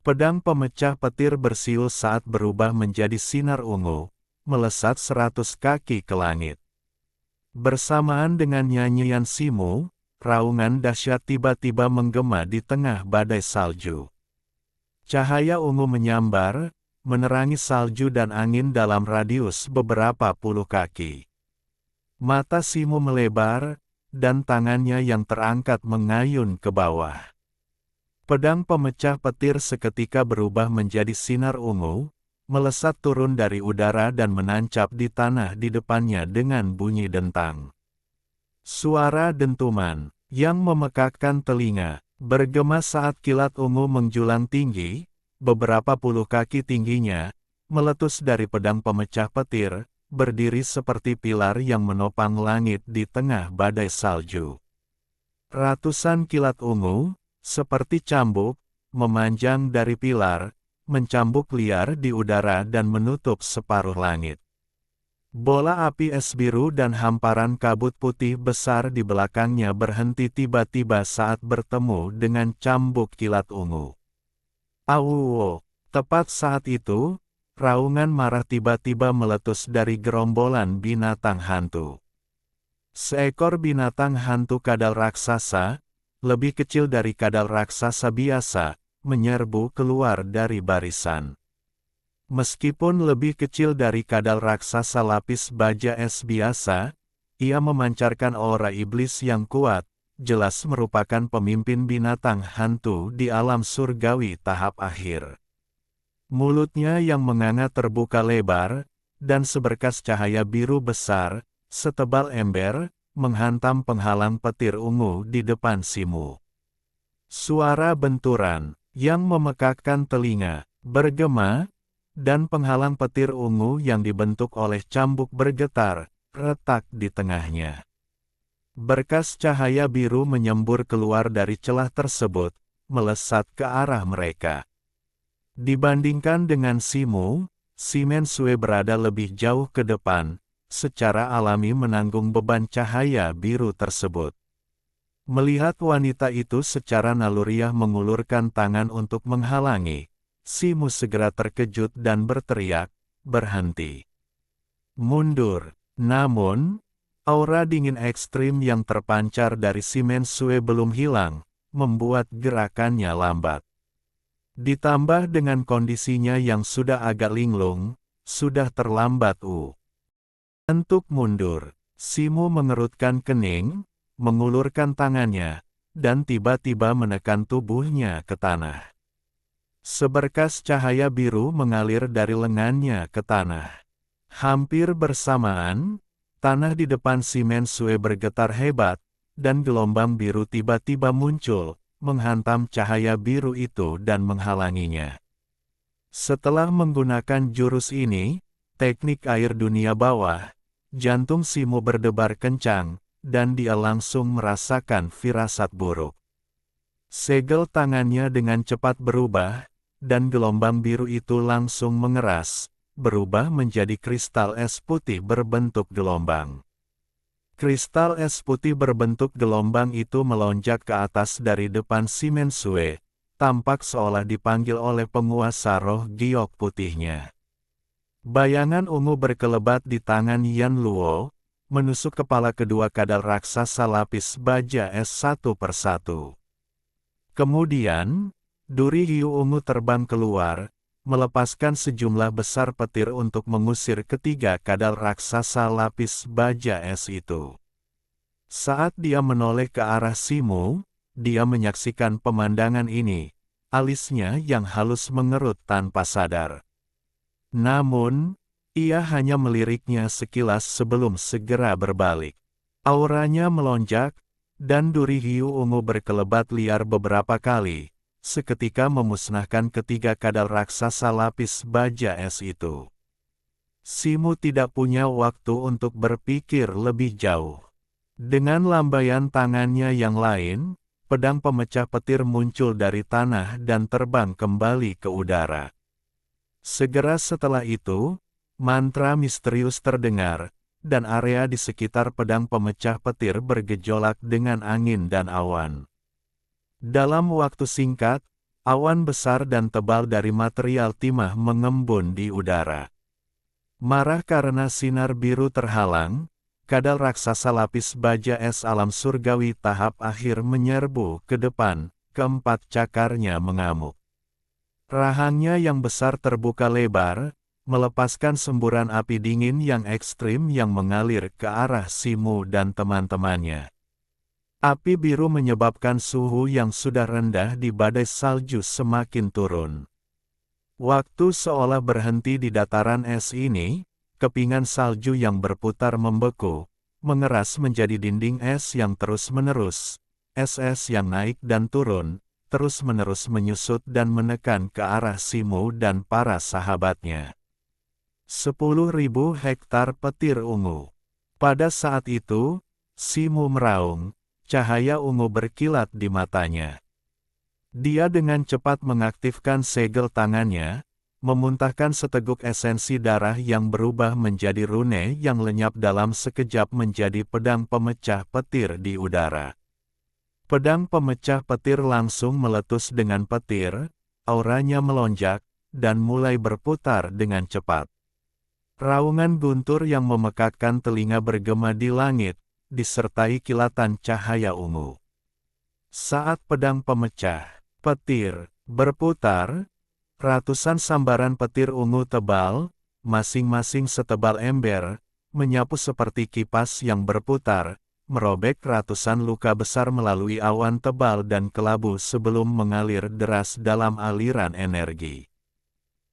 Pedang pemecah petir bersiul saat berubah menjadi sinar ungu, melesat 100 kaki ke langit. Bersamaan dengan nyanyian Simo, raungan dahsyat tiba-tiba menggema di tengah badai salju. Cahaya ungu menyambar, menerangi salju dan angin dalam radius beberapa puluh kaki. Mata Simo melebar, dan tangannya yang terangkat mengayun ke bawah. Pedang pemecah petir seketika berubah menjadi sinar ungu, melesat turun dari udara dan menancap di tanah di depannya dengan bunyi dentang. Suara dentuman yang memekakkan telinga bergema saat kilat ungu menjulang tinggi, beberapa puluh kaki tingginya, meletus dari pedang pemecah petir, berdiri seperti pilar yang menopang langit di tengah badai salju. Ratusan kilat ungu, seperti cambuk, memanjang dari pilar, mencambuk liar di udara dan menutup separuh langit. Bola api es biru dan hamparan kabut putih besar di belakangnya berhenti tiba-tiba saat bertemu dengan cambuk kilat ungu. Awuwo! Tepat saat itu, raungan marah tiba-tiba meletus dari gerombolan binatang hantu. Seekor binatang hantu kadal raksasa, lebih kecil dari kadal raksasa biasa, menyerbu keluar dari barisan. Meskipun lebih kecil dari kadal raksasa lapis baja es biasa, ia memancarkan aura iblis yang kuat, jelas merupakan pemimpin binatang hantu di alam surgawi tahap akhir. Mulutnya yang menganga terbuka lebar, dan seberkas cahaya biru besar, setebal ember, menghantam penghalang petir ungu di depan Simo. Suara benturan yang memekakkan telinga, bergema, dan penghalang petir ungu yang dibentuk oleh cambuk bergetar, retak di tengahnya. Berkas cahaya biru menyembur keluar dari celah tersebut, melesat ke arah mereka. Dibandingkan dengan Simo, si Mensue berada lebih jauh ke depan, secara alami menanggung beban cahaya biru tersebut. Melihat wanita itu secara naluriah mengulurkan tangan untuk menghalangi, Simo segera terkejut dan berteriak, "Berhenti! Mundur!" Namun, aura dingin ekstrim yang terpancar dari si Mensue belum hilang, membuat gerakannya lambat. Ditambah dengan kondisinya yang sudah agak linglung, sudah terlambat. Untuk mundur, Simo mengerutkan kening, mengulurkan tangannya, dan tiba-tiba menekan tubuhnya ke tanah. Seberkas cahaya biru mengalir dari lengannya ke tanah. Hampir bersamaan, tanah di depan si Mensue bergetar hebat, dan gelombang biru tiba-tiba muncul, menghantam cahaya biru itu dan menghalanginya. Setelah menggunakan jurus ini, teknik air dunia bawah, jantung Simo berdebar kencang, dan dia langsung merasakan firasat buruk. Segel tangannya dengan cepat berubah, dan gelombang biru itu langsung mengeras, berubah menjadi kristal es putih berbentuk gelombang. Kristal es putih berbentuk gelombang itu melonjak ke atas dari depan si Mensue, tampak seolah dipanggil oleh penguasa roh giok putihnya. Bayangan ungu berkelebat di tangan Yan Luo, menusuk kepala kedua kadal raksasa lapis baja es satu persatu. Kemudian, duri hiu ungu terbang keluar, melepaskan sejumlah besar petir untuk mengusir ketiga kadal raksasa lapis baja es itu. Saat dia menoleh ke arah Simo, dia menyaksikan pemandangan ini, alisnya yang halus mengerut tanpa sadar. Namun, ia hanya meliriknya sekilas sebelum segera berbalik. Auranya melonjak, dan duri hiu ungu berkelebat liar beberapa kali, seketika memusnahkan ketiga kadal raksasa lapis baja es itu. Simo tidak punya waktu untuk berpikir lebih jauh. Dengan lambaian tangannya yang lain, pedang pemecah petir muncul dari tanah dan terbang kembali ke udara. Segera setelah itu, mantra misterius terdengar, dan area di sekitar pedang pemecah petir bergejolak dengan angin dan awan. Dalam waktu singkat, awan besar dan tebal dari material timah mengembun di udara. Marah karena sinar biru terhalang, kadal raksasa lapis baja es alam surgawi tahap akhir menyerbu ke depan, keempat cakarnya mengamuk. Rahangnya yang besar terbuka lebar, melepaskan semburan api dingin yang ekstrim yang mengalir ke arah Simu dan teman-temannya. Api biru menyebabkan suhu yang sudah rendah di badai salju semakin turun. Waktu seolah berhenti di dataran es ini, kepingan salju yang berputar membeku, mengeras menjadi dinding es yang terus-menerus, es-es yang naik dan turun, terus-menerus menyusut dan menekan ke arah Simu dan para sahabatnya. 10.000 hektar petir ungu. Pada saat itu, Simu meraung, cahaya ungu berkilat di matanya. Dia dengan cepat mengaktifkan segel tangannya, memuntahkan seteguk esensi darah yang berubah menjadi rune yang lenyap dalam sekejap menjadi pedang pemecah petir di udara. Pedang pemecah petir langsung meletus dengan petir, auranya melonjak, dan mulai berputar dengan cepat. Raungan guntur yang memekakkan telinga bergema di langit, disertai kilatan cahaya ungu. Saat pedang pemecah petir berputar, ratusan sambaran petir ungu tebal, masing-masing setebal ember, menyapu seperti kipas yang berputar, merobek ratusan luka besar melalui awan tebal dan kelabu sebelum mengalir deras dalam aliran energi.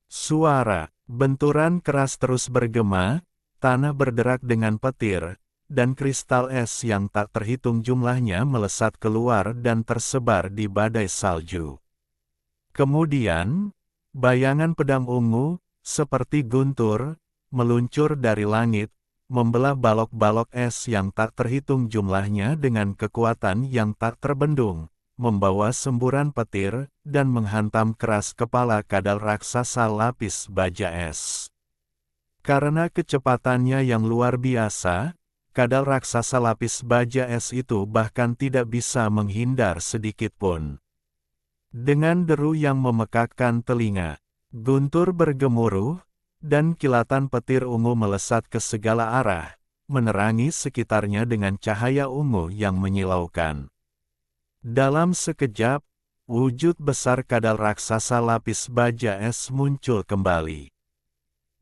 Suara benturan keras terus bergema, tanah berderak dengan petir, dan kristal es yang tak terhitung jumlahnya melesat keluar dan tersebar di badai salju. Kemudian, bayangan pedang ungu, seperti guntur, meluncur dari langit, membelah balok-balok es yang tak terhitung jumlahnya dengan kekuatan yang tak terbendung, membawa semburan petir, dan menghantam keras kepala kadal raksasa lapis baja es. Karena kecepatannya yang luar biasa, kadal raksasa lapis baja es itu bahkan tidak bisa menghindar sedikit pun. Dengan deru yang memekakkan telinga, guntur bergemuruh, dan kilatan petir ungu melesat ke segala arah, menerangi sekitarnya dengan cahaya ungu yang menyilaukan. Dalam sekejap, wujud besar kadal raksasa lapis baja es muncul kembali.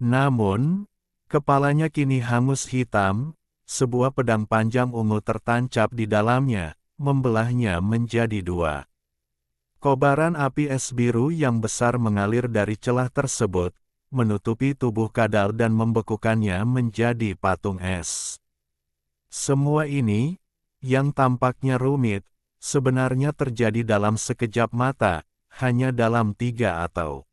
Namun, kepalanya kini hangus hitam, sebuah pedang panjang ungu tertancap di dalamnya, membelahnya menjadi dua. Kobaran api es biru yang besar mengalir dari celah tersebut, menutupi tubuh kadal dan membekukannya menjadi patung es. Semua ini, yang tampaknya rumit, sebenarnya terjadi dalam sekejap mata, hanya dalam 3 atau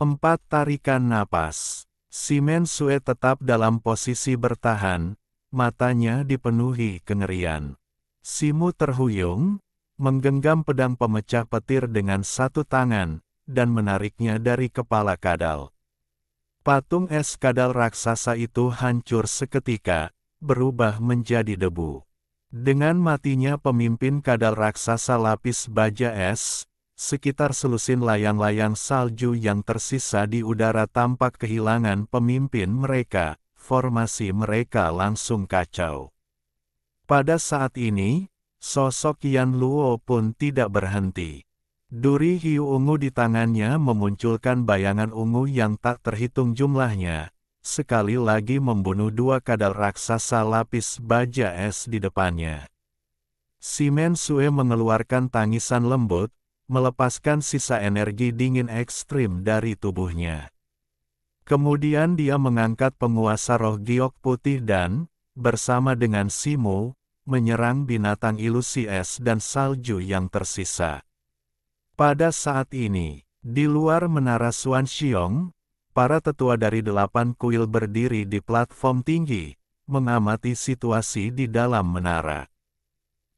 4 tarikan napas. Simen Sue tetap dalam posisi bertahan, matanya dipenuhi kengerian. Simu terhuyung, menggenggam pedang pemecah petir dengan satu tangan, dan menariknya dari kepala kadal. Patung es kadal raksasa itu hancur seketika, berubah menjadi debu. Dengan matinya pemimpin kadal raksasa lapis baja es, sekitar selusin layang-layang salju yang tersisa di udara tampak kehilangan pemimpin mereka, formasi mereka langsung kacau. Pada saat ini, sosok Yan Luo pun tidak berhenti. Duri hiu ungu di tangannya memunculkan bayangan ungu yang tak terhitung jumlahnya, sekali lagi membunuh 2 kadal raksasa lapis baja es di depannya. Simen Sue mengeluarkan tangisan lembut, melepaskan sisa energi dingin ekstrim dari tubuhnya. Kemudian dia mengangkat penguasa roh giok putih dan, bersama dengan Simu, menyerang binatang ilusi es dan salju yang tersisa. Pada saat ini, di luar menara Xuanxiong, para tetua dari 8 kuil berdiri di platform tinggi, mengamati situasi di dalam menara.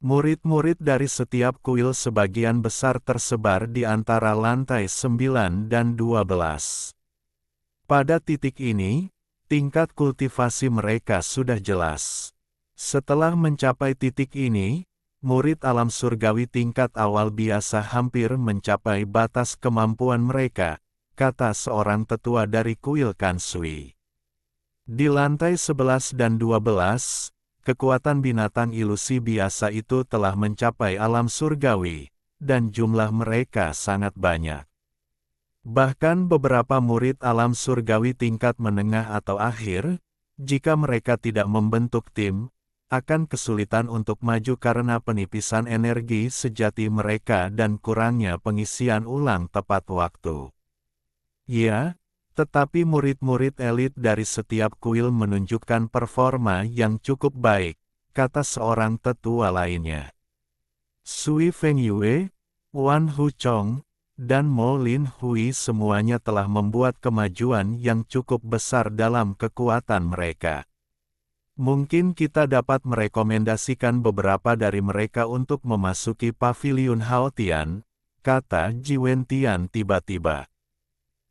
Murid-murid dari setiap kuil sebagian besar tersebar di antara lantai 9 dan 12. Pada titik ini, tingkat kultivasi mereka sudah jelas. Setelah mencapai titik ini, murid alam surgawi tingkat awal biasa hampir mencapai batas kemampuan mereka, kata seorang tetua dari kuil Kansui. Di lantai 11 dan 12, kekuatan binatang ilusi biasa itu telah mencapai alam surgawi, dan jumlah mereka sangat banyak. Bahkan beberapa murid alam surgawi tingkat menengah atau akhir, jika mereka tidak membentuk tim, akan kesulitan untuk maju karena penipisan energi sejati mereka dan kurangnya pengisian ulang tepat waktu. Ya, tetapi murid-murid elit dari setiap kuil menunjukkan performa yang cukup baik, kata seorang tetua lainnya. Sui Fengyue, Wan Huchong, dan Mo Lin Hui semuanya telah membuat kemajuan yang cukup besar dalam kekuatan mereka. Mungkin kita dapat merekomendasikan beberapa dari mereka untuk memasuki paviliun Haotian, kata Ji Wentian tiba-tiba.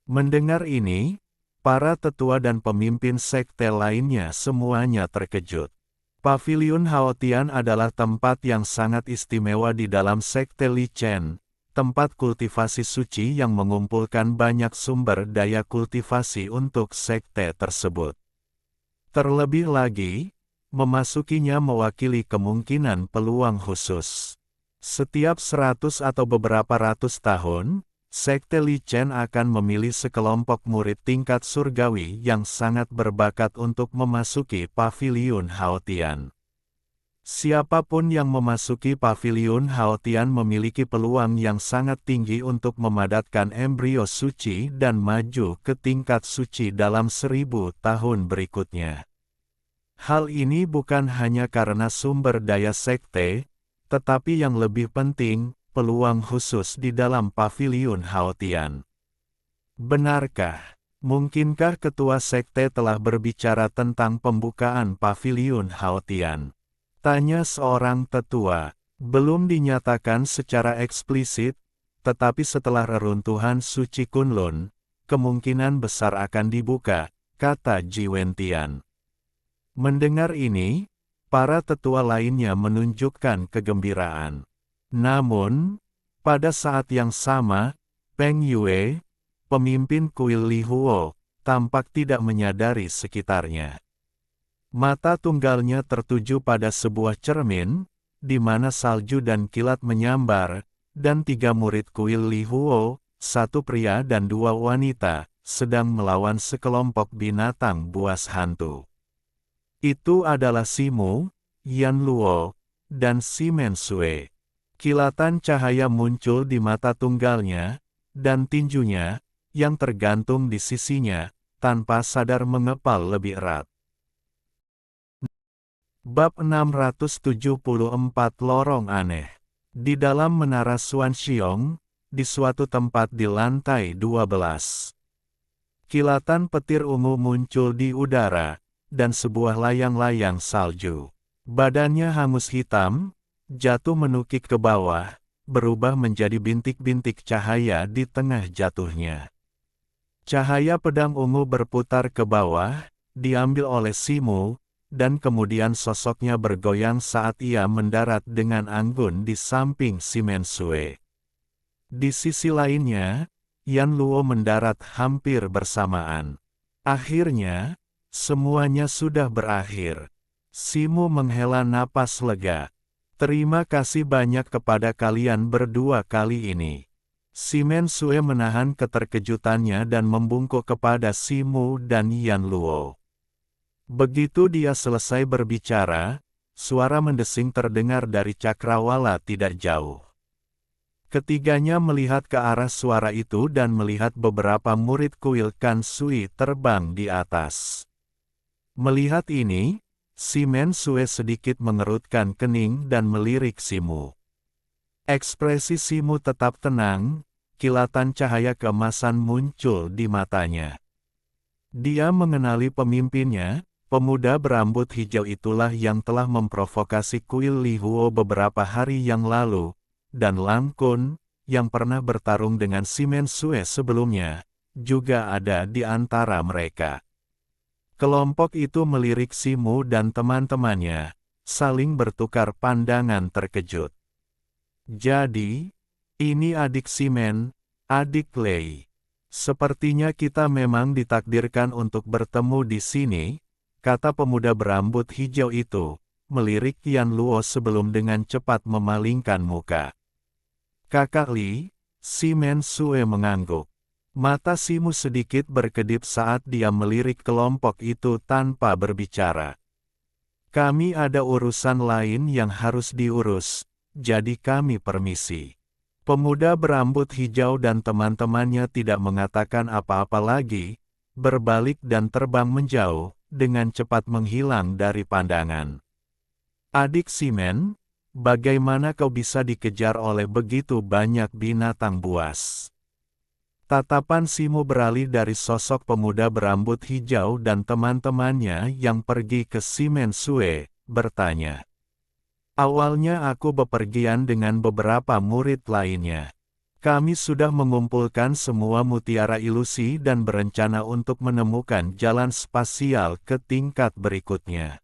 Mendengar ini, para tetua dan pemimpin sekte lainnya semuanya terkejut. Paviliun Haotian adalah tempat yang sangat istimewa di dalam sekte Li Chen, tempat kultivasi suci yang mengumpulkan banyak sumber daya kultivasi untuk sekte tersebut. Terlebih lagi, memasukinya mewakili kemungkinan peluang khusus. Setiap 100 atau beberapa ratus tahun, sekte Li Chen akan memilih sekelompok murid tingkat surgawi yang sangat berbakat untuk memasuki paviliun Haotian. Siapapun yang memasuki paviliun Haotian memiliki peluang yang sangat tinggi untuk memadatkan embrio suci dan maju ke tingkat suci dalam 1000 tahun berikutnya. Hal ini bukan hanya karena sumber daya sekte, tetapi yang lebih penting, peluang khusus di dalam paviliun Haotian. Benarkah? Mungkinkah ketua sekte telah berbicara tentang pembukaan paviliun Haotian? Tanya seorang tetua. Belum dinyatakan secara eksplisit, tetapi setelah reruntuhan suci Kunlun, kemungkinan besar akan dibuka, kata Ji Wentian. Mendengar ini, para tetua lainnya menunjukkan kegembiraan. Namun, pada saat yang sama, Peng Yue, pemimpin kuil Li Huo, tampak tidak menyadari sekitarnya. Mata tunggalnya tertuju pada sebuah cermin, di mana salju dan kilat menyambar, dan 3 murid kuil Li Huo, 1 pria dan 2 wanita, sedang melawan sekelompok binatang buas hantu. Itu adalah Simu, Yan Luo, dan Simen Sue. Kilatan cahaya muncul di mata tunggalnya, dan tinjunya, yang tergantung di sisinya, tanpa sadar mengepal lebih erat. Bab 674 Lorong Aneh. Di dalam menara Xuanxiong, di suatu tempat di lantai 12. Kilatan petir ungu muncul di udara, dan sebuah layang-layang salju. Badannya hangus hitam, jatuh menukik ke bawah, berubah menjadi bintik-bintik cahaya di tengah jatuhnya. Cahaya pedang ungu berputar ke bawah, diambil oleh Simu, dan kemudian sosoknya bergoyang saat ia mendarat dengan anggun di samping Simen Sue. Di sisi lainnya, Yan Luo mendarat hampir bersamaan. Akhirnya, semuanya sudah berakhir. Simu menghela napas lega. Terima kasih banyak kepada kalian berdua kali ini. Simen Sue menahan keterkejutannya dan membungkuk kepada Simu dan Yan Luo. Begitu dia selesai berbicara, suara mendesing terdengar dari cakrawala tidak jauh. Ketiganya melihat ke arah suara itu dan melihat beberapa murid kuil Kansui terbang di atas. Melihat ini, Simen Sue sedikit mengerutkan kening dan melirik Simu. Ekspresi Simu tetap tenang, kilatan cahaya keemasan muncul di matanya. Dia mengenali pemimpinnya, Pemuda berambut hijau itulah yang telah memprovokasi kuil Li Huo beberapa hari yang lalu, dan Lang Kun, yang pernah bertarung dengan Simen Sue sebelumnya, juga ada di antara mereka. Kelompok itu melirik Simu dan teman-temannya, saling bertukar pandangan terkejut. Jadi, ini adik Simen, adik Lei. Sepertinya kita memang ditakdirkan untuk bertemu di sini, kata pemuda berambut hijau itu, melirik Yan Luo sebelum dengan cepat memalingkan muka. Kakak Li, Simen Sue mengangguk. Mata Simu sedikit berkedip saat dia melirik kelompok itu tanpa berbicara. Kami ada urusan lain yang harus diurus, jadi kami permisi. Pemuda berambut hijau dan teman-temannya tidak mengatakan apa-apa lagi, berbalik dan terbang menjauh, dengan cepat menghilang dari pandangan. Adik Simen, bagaimana kau bisa dikejar oleh begitu banyak binatang buas? Tatapan Simu beralih dari sosok pemuda berambut hijau dan teman-temannya yang pergi ke Simen Sue, bertanya. Awalnya aku bepergian dengan beberapa murid lainnya. Kami sudah mengumpulkan semua mutiara ilusi dan berencana untuk menemukan jalan spasial ke tingkat berikutnya.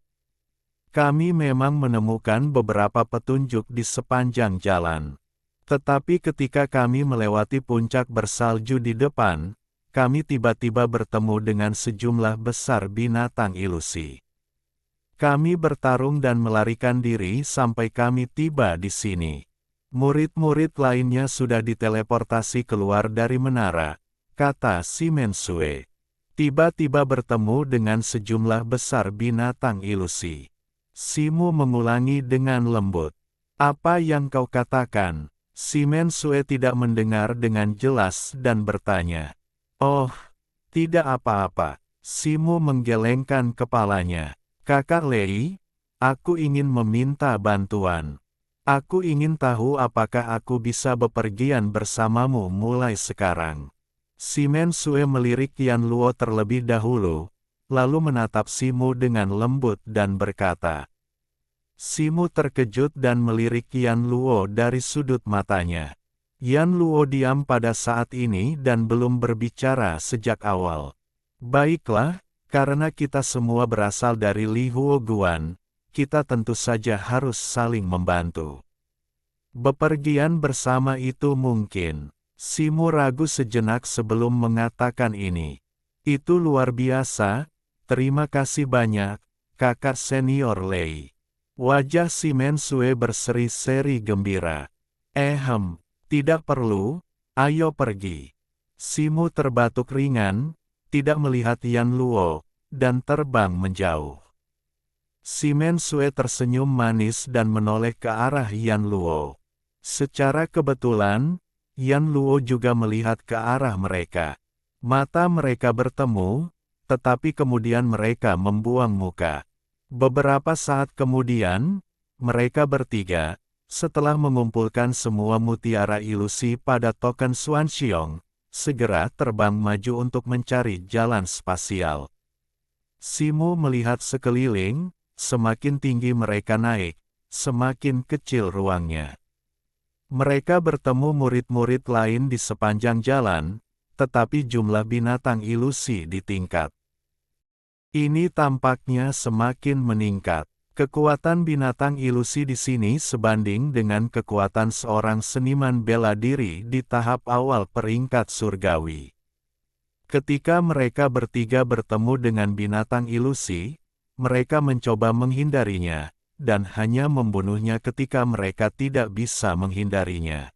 Kami memang menemukan beberapa petunjuk di sepanjang jalan. Tetapi ketika kami melewati puncak bersalju di depan, kami tiba-tiba bertemu dengan sejumlah besar binatang ilusi. Kami bertarung dan melarikan diri sampai kami tiba di sini. Murid-murid lainnya sudah diteleportasi keluar dari menara, kata Simen Sue. Tiba-tiba bertemu dengan sejumlah besar binatang ilusi. Simu mengulangi dengan lembut. Apa yang kau katakan? Simen Sue tidak mendengar dengan jelas dan bertanya. Oh, tidak apa-apa. Simu menggelengkan kepalanya. Kakak Lei, aku ingin meminta bantuan. Aku ingin tahu apakah aku bisa bepergian bersamamu mulai sekarang. Simen Sue melirik Yan Luo terlebih dahulu, lalu menatap Simu dengan lembut dan berkata. Simu terkejut dan melirik Yan Luo dari sudut matanya. Yan Luo diam pada saat ini dan belum berbicara sejak awal. Baiklah, karena kita semua berasal dari Li Huo Guan, kita tentu saja harus saling membantu. Bepergian bersama itu mungkin. Simu ragu sejenak sebelum mengatakan ini. Itu luar biasa, terima kasih banyak, kakak senior Lei. Wajah Simen Sue berseri-seri gembira. Tidak perlu, ayo pergi. Simu terbatuk ringan, tidak melihat Yan Luo, dan terbang menjauh. Simen Sue tersenyum manis dan menoleh ke arah Yan Luo. Secara kebetulan, Yan Luo juga melihat ke arah mereka. Mata mereka bertemu, tetapi kemudian mereka membuang muka. Beberapa saat kemudian, mereka bertiga, setelah mengumpulkan semua mutiara ilusi pada token Xuanxiong, segera terbang maju untuk mencari jalan spasial. Simu melihat sekeliling, semakin tinggi mereka naik, semakin kecil ruangnya. Mereka bertemu murid-murid lain di sepanjang jalan, tetapi jumlah binatang ilusi ditingkat. Ini tampaknya semakin meningkat. Kekuatan binatang ilusi di sini sebanding dengan kekuatan seorang seniman bela diri di tahap awal peringkat surgawi. Ketika mereka bertiga bertemu dengan binatang ilusi, mereka mencoba menghindarinya, dan hanya membunuhnya ketika mereka tidak bisa menghindarinya.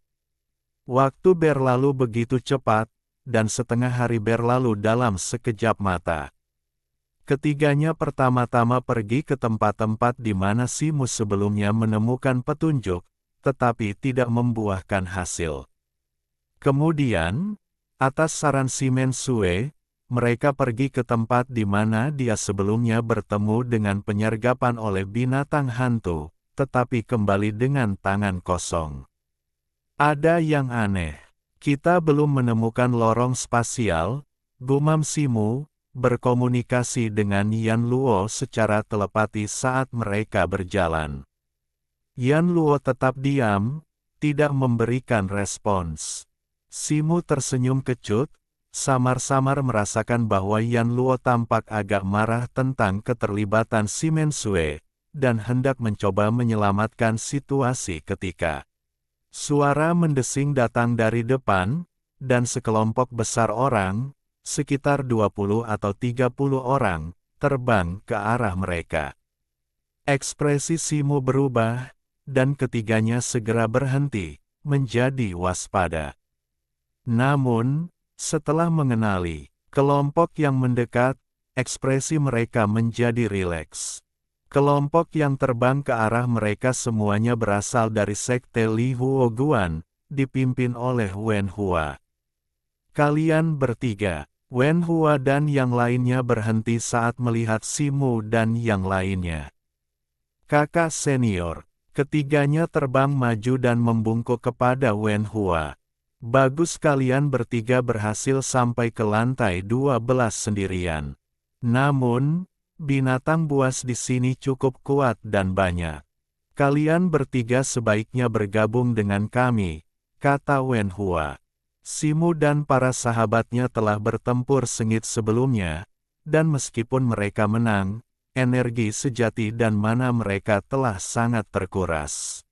Waktu berlalu begitu cepat, dan setengah hari berlalu dalam sekejap mata. Ketiganya pertama-tama pergi ke tempat-tempat di mana Simu sebelumnya menemukan petunjuk, tetapi tidak membuahkan hasil. Kemudian, atas saran Simen Sue, mereka pergi ke tempat di mana dia sebelumnya bertemu dengan penyergapan oleh binatang hantu, tetapi kembali dengan tangan kosong. Ada yang aneh. Kita belum menemukan lorong spasial, gumam Simu, berkomunikasi dengan Yan Luo secara telepati saat mereka berjalan. Yan Luo tetap diam, tidak memberikan respons. Simu tersenyum kecut, samar-samar merasakan bahwa Yan Luo tampak agak marah tentang keterlibatan si Mensue, dan hendak mencoba menyelamatkan situasi ketika suara mendesing datang dari depan, dan sekelompok besar orang, sekitar 20 atau 30 orang, terbang ke arah mereka. Ekspresi Simu berubah, dan ketiganya segera berhenti, menjadi waspada. Namun, setelah mengenali kelompok yang mendekat, ekspresi mereka menjadi rileks. Kelompok yang terbang ke arah mereka semuanya berasal dari sekte Li Huoguan, dipimpin oleh Wen Hua. Kalian bertiga, Wen Hua dan yang lainnya berhenti saat melihat Simu dan yang lainnya. Kakak senior, ketiganya terbang maju dan membungkuk kepada Wen Hua. Bagus kalian bertiga berhasil sampai ke lantai 12 sendirian. Namun, binatang buas di sini cukup kuat dan banyak. Kalian bertiga sebaiknya bergabung dengan kami, kata Wen Hua. Simu dan para sahabatnya telah bertempur sengit sebelumnya, dan meskipun mereka menang, energi sejati dan mana mereka telah sangat terkuras.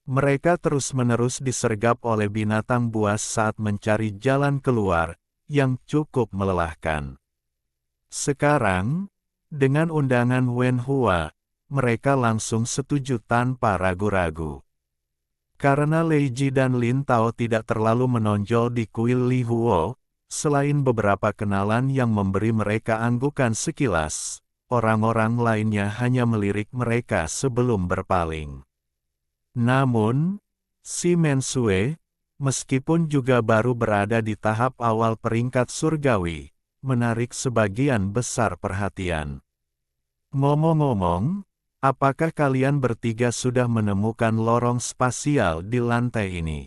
Mereka terus-menerus disergap oleh binatang buas saat mencari jalan keluar, yang cukup melelahkan. Sekarang, dengan undangan Wen Hua, mereka langsung setuju tanpa ragu-ragu. Karena Lei Ji dan Lin Tao tidak terlalu menonjol di kuil Li Huo, selain beberapa kenalan yang memberi mereka anggukan sekilas, orang-orang lainnya hanya melirik mereka sebelum berpaling. Namun, si Mensue, meskipun juga baru berada di tahap awal peringkat surgawi, menarik sebagian besar perhatian. Ngomong-ngomong, apakah kalian bertiga sudah menemukan lorong spasial di lantai ini?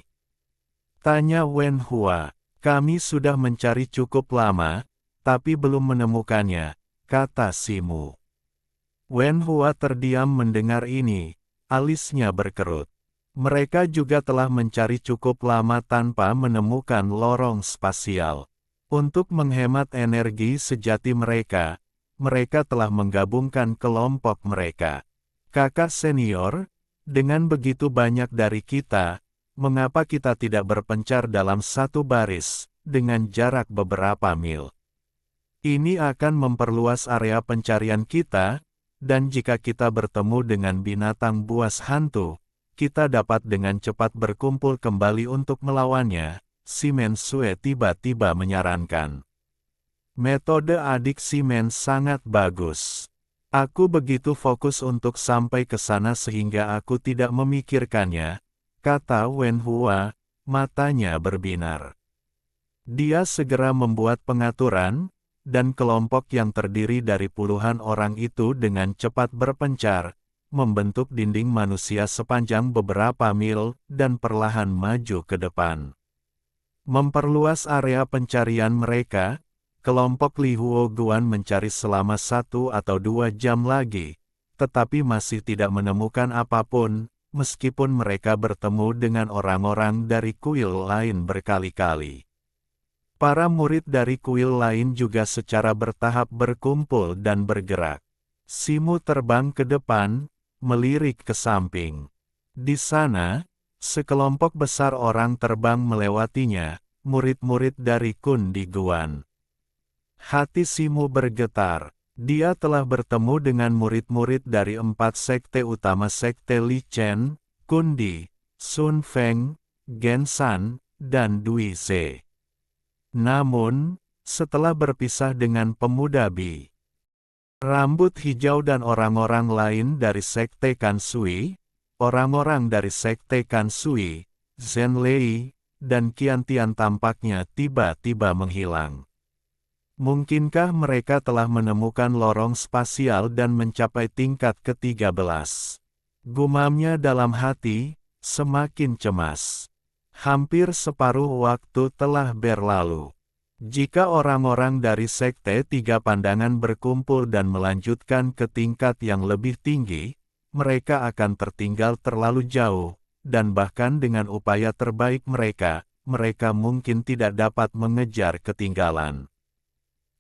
Tanya Wen Hua. Kami sudah mencari cukup lama, tapi belum menemukannya, kata Simu. Wen Hua terdiam mendengar ini. Alisnya berkerut. Mereka juga telah mencari cukup lama tanpa menemukan lorong spasial. Untuk menghemat energi sejati mereka, mereka telah menggabungkan kelompok mereka. Kakak senior, dengan begitu banyak dari kita, mengapa kita tidak berpencar dalam satu baris, dengan jarak beberapa mil? Ini akan memperluas area pencarian kita, dan jika kita bertemu dengan binatang buas hantu, kita dapat dengan cepat berkumpul kembali untuk melawannya, si Mensue tiba-tiba menyarankan. Metode adik si Men sangat bagus. Aku begitu fokus untuk sampai ke sana sehingga aku tidak memikirkannya, kata Wen Hua, matanya berbinar. Dia segera membuat pengaturan, dan kelompok yang terdiri dari puluhan orang itu dengan cepat berpencar, membentuk dinding manusia sepanjang beberapa mil, dan perlahan maju ke depan. Memperluas area pencarian mereka, kelompok Li Huoguan mencari selama 1 atau 2 jam lagi, tetapi masih tidak menemukan apapun, meskipun mereka bertemu dengan orang-orang dari kuil lain berkali-kali. Para murid dari kuil lain juga secara bertahap berkumpul dan bergerak. Simu terbang ke depan, melirik ke samping. Di sana, sekelompok besar orang terbang melewatinya, murid-murid dari Kun Di Guan. Hati Simu bergetar. Dia telah bertemu dengan murid-murid dari 4 sekte utama sekte Li Chen, Kun Di, Sun Feng, Gen San, dan Dui Ze. Namun, setelah berpisah dengan pemuda Bi Rambut Hijau dan orang-orang lain dari sekte Kansui, orang-orang dari sekte Kansui, Zhen Lei, dan Qian Tian tampaknya tiba-tiba menghilang. Mungkinkah mereka telah menemukan lorong spasial dan mencapai tingkat ke-13? Gumamnya dalam hati, semakin cemas. Hampir separuh waktu telah berlalu. Jika orang-orang dari Sekte Tiga Pandangan berkumpul dan melanjutkan ke tingkat yang lebih tinggi, mereka akan tertinggal terlalu jauh, dan bahkan dengan upaya terbaik mereka mungkin tidak dapat mengejar ketinggalan.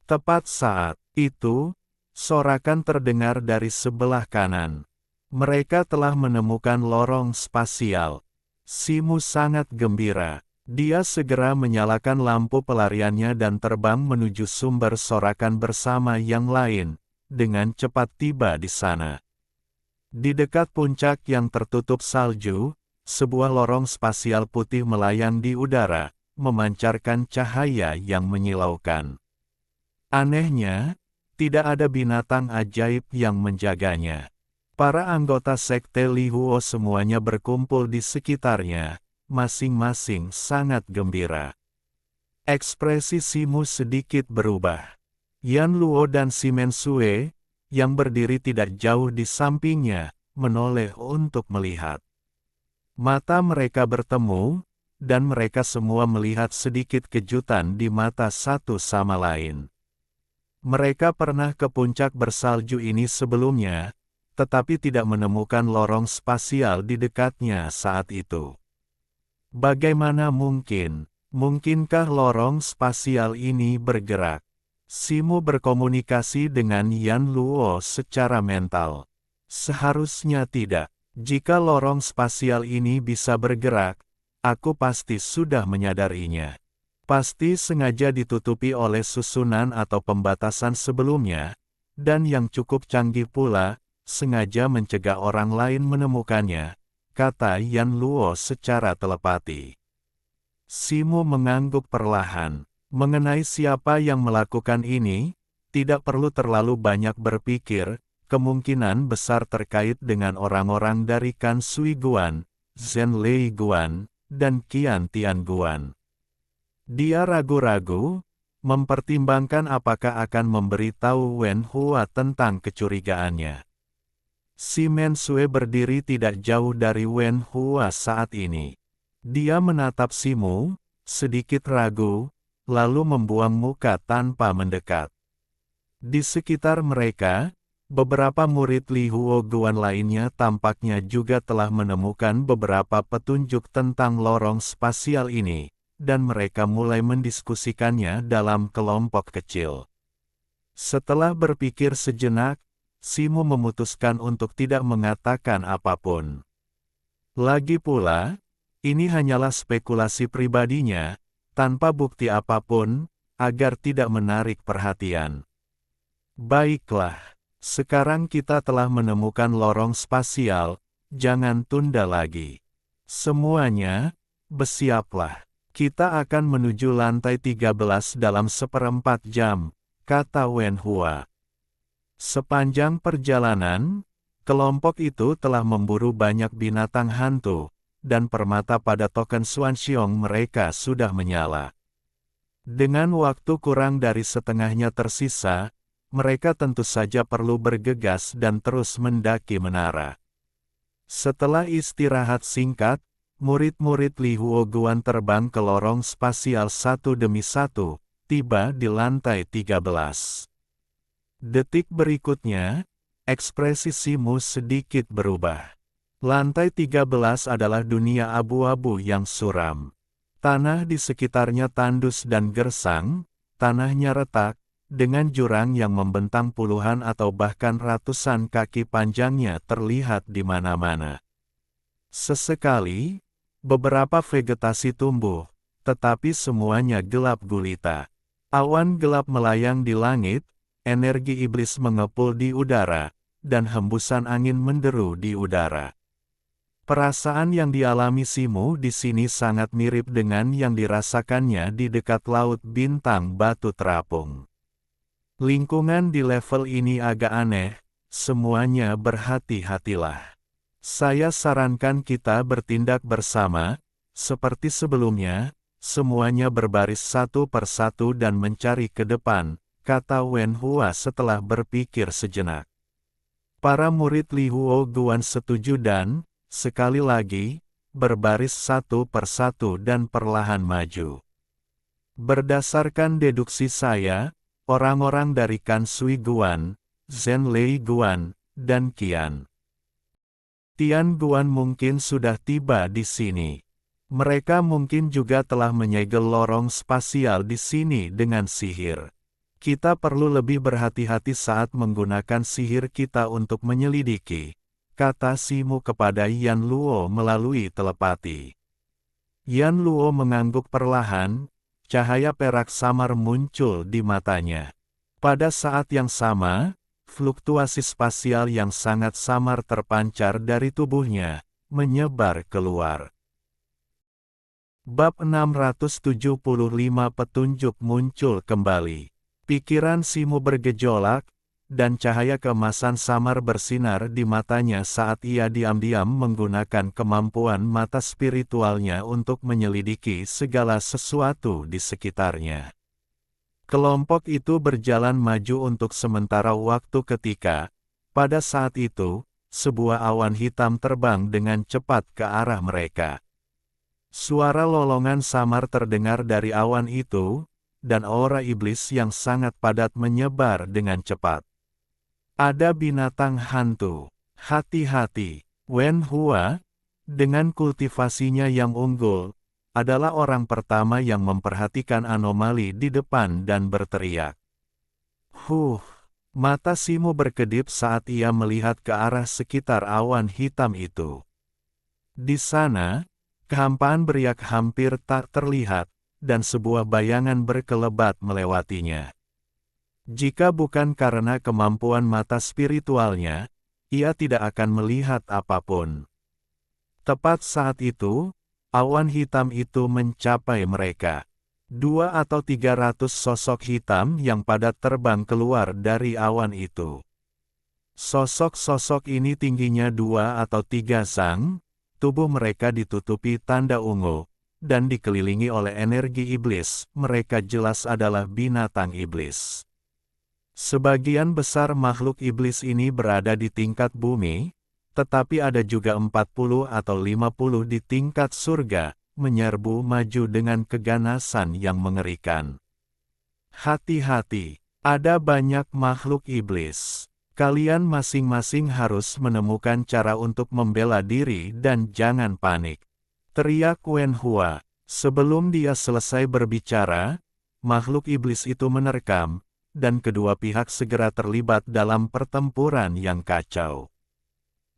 Tepat saat itu, sorakan terdengar dari sebelah kanan. Mereka telah menemukan lorong spasial. Simu sangat gembira. Dia segera menyalakan lampu pelariannya dan terbang menuju sumber sorakan bersama yang lain, dengan cepat tiba di sana. Di dekat puncak yang tertutup salju, sebuah lorong spasial putih melayang di udara, memancarkan cahaya yang menyilaukan. Anehnya, tidak ada binatang ajaib yang menjaganya. Para anggota Sekte Lihuo semuanya berkumpul di sekitarnya, masing-masing sangat gembira. Ekspresi Simu sedikit berubah. Yan Luo dan Simen Sue, yang berdiri tidak jauh di sampingnya, menoleh untuk melihat. Mata mereka bertemu, dan mereka semua melihat sedikit kejutan di mata satu sama lain. Mereka pernah ke puncak bersalju ini sebelumnya, tetapi tidak menemukan lorong spasial di dekatnya saat itu. Bagaimana mungkin? Mungkinkah lorong spasial ini bergerak? Simu berkomunikasi dengan Yan Luo secara mental. Seharusnya tidak. Jika lorong spasial ini bisa bergerak, aku pasti sudah menyadarinya. Pasti sengaja ditutupi oleh susunan atau pembatasan sebelumnya, dan yang cukup canggih pula, sengaja mencegah orang lain menemukannya, kata Yan Luo secara telepati. Simu mengangguk perlahan. Mengenai siapa yang melakukan ini, tidak perlu terlalu banyak berpikir, kemungkinan besar terkait dengan orang-orang dari Kan Sui Guan, Zhen Lei Guan, dan Qian Tian Guan. Dia ragu-ragu, mempertimbangkan apakah akan memberitahu Wen Hua tentang kecurigaannya. Simen Sue berdiri tidak jauh dari Wen Hua saat ini. Dia menatap Simu, sedikit ragu, lalu membuang muka tanpa mendekat. Di sekitar mereka, beberapa murid Li Huo Guan lainnya tampaknya juga telah menemukan beberapa petunjuk tentang lorong spasial ini, dan mereka mulai mendiskusikannya dalam kelompok kecil. Setelah berpikir sejenak, Simu memutuskan untuk tidak mengatakan apapun. Lagi pula, ini hanyalah spekulasi pribadinya, tanpa bukti apapun, agar tidak menarik perhatian. Baiklah, sekarang kita telah menemukan lorong spasial, jangan tunda lagi. Semuanya, bersiaplah. Kita akan menuju lantai 13 dalam 1/4 jam, kata Wen Hua. Sepanjang perjalanan, kelompok itu telah memburu banyak binatang hantu, dan permata pada token Xuanxiong mereka sudah menyala. Dengan waktu kurang dari setengahnya tersisa, mereka tentu saja perlu bergegas dan terus mendaki menara. Setelah istirahat singkat, murid-murid Li Huo Guan terbang ke lorong spasial satu demi satu, tiba di lantai 13. Detik berikutnya, ekspresi Simu sedikit berubah. Lantai 13 adalah dunia abu-abu yang suram. Tanah di sekitarnya tandus dan gersang, tanahnya retak, dengan jurang yang membentang puluhan atau bahkan ratusan kaki panjangnya terlihat di mana-mana. Sesekali, beberapa vegetasi tumbuh, tetapi semuanya gelap gulita. Awan gelap melayang di langit, energi iblis mengepul di udara, dan hembusan angin menderu di udara. Perasaan yang dialami Simu di sini sangat mirip dengan yang dirasakannya di dekat laut bintang batu terapung. Lingkungan di level ini agak aneh, semuanya berhati-hatilah. Saya sarankan kita bertindak bersama, seperti sebelumnya, semuanya berbaris satu persatu dan mencari ke depan, kata Wen Hua setelah berpikir sejenak. Para murid Li Huo Guan setuju dan, sekali lagi, berbaris satu persatu dan perlahan maju. Berdasarkan deduksi saya, orang-orang dari Kansui Guan, Zhenlei Guan, dan Qian Tian Guan mungkin sudah tiba di sini. Mereka mungkin juga telah menyegel lorong spasial di sini dengan sihir. Kita perlu lebih berhati-hati saat menggunakan sihir kita untuk menyelidiki, kata Simu kepada Yan Luo melalui telepati. Yan Luo mengangguk perlahan, cahaya perak samar muncul di matanya. Pada saat yang sama, fluktuasi spasial yang sangat samar terpancar dari tubuhnya, menyebar keluar. Bab 675 Petunjuk muncul kembali. Pikiran Simu bergejolak, dan cahaya keemasan samar bersinar di matanya saat ia diam-diam menggunakan kemampuan mata spiritualnya untuk menyelidiki segala sesuatu di sekitarnya. Kelompok itu berjalan maju untuk sementara waktu ketika, pada saat itu, sebuah awan hitam terbang dengan cepat ke arah mereka. Suara lolongan samar terdengar dari awan itu, dan aura iblis yang sangat padat menyebar dengan cepat. Ada binatang hantu. Hati-hati. Wen Hua, dengan kultivasinya yang unggul, adalah orang pertama yang memperhatikan anomali di depan dan berteriak. Mata Simu berkedip saat ia melihat ke arah sekitar awan hitam itu. Di sana, kehampaan beriak hampir tak terlihat, dan sebuah bayangan berkelebat melewatinya. Jika bukan karena kemampuan mata spiritualnya, ia tidak akan melihat apapun. Tepat saat itu, awan hitam itu mencapai mereka. 200 atau 300 sosok hitam yang padat terbang keluar dari awan itu. Sosok-sosok ini tingginya 2 atau 3 sang, tubuh mereka ditutupi tanda ungu, dan dikelilingi oleh energi iblis. Mereka jelas adalah binatang iblis. Sebagian besar makhluk iblis ini berada di tingkat bumi, tetapi ada juga 40 atau 50 di tingkat surga, menyerbu maju dengan keganasan yang mengerikan. Hati-hati, ada banyak makhluk iblis. Kalian masing-masing harus menemukan cara untuk membela diri dan jangan panik. Teriak Wen Hua. Sebelum dia selesai berbicara, makhluk iblis itu menerkam, dan kedua pihak segera terlibat dalam pertempuran yang kacau.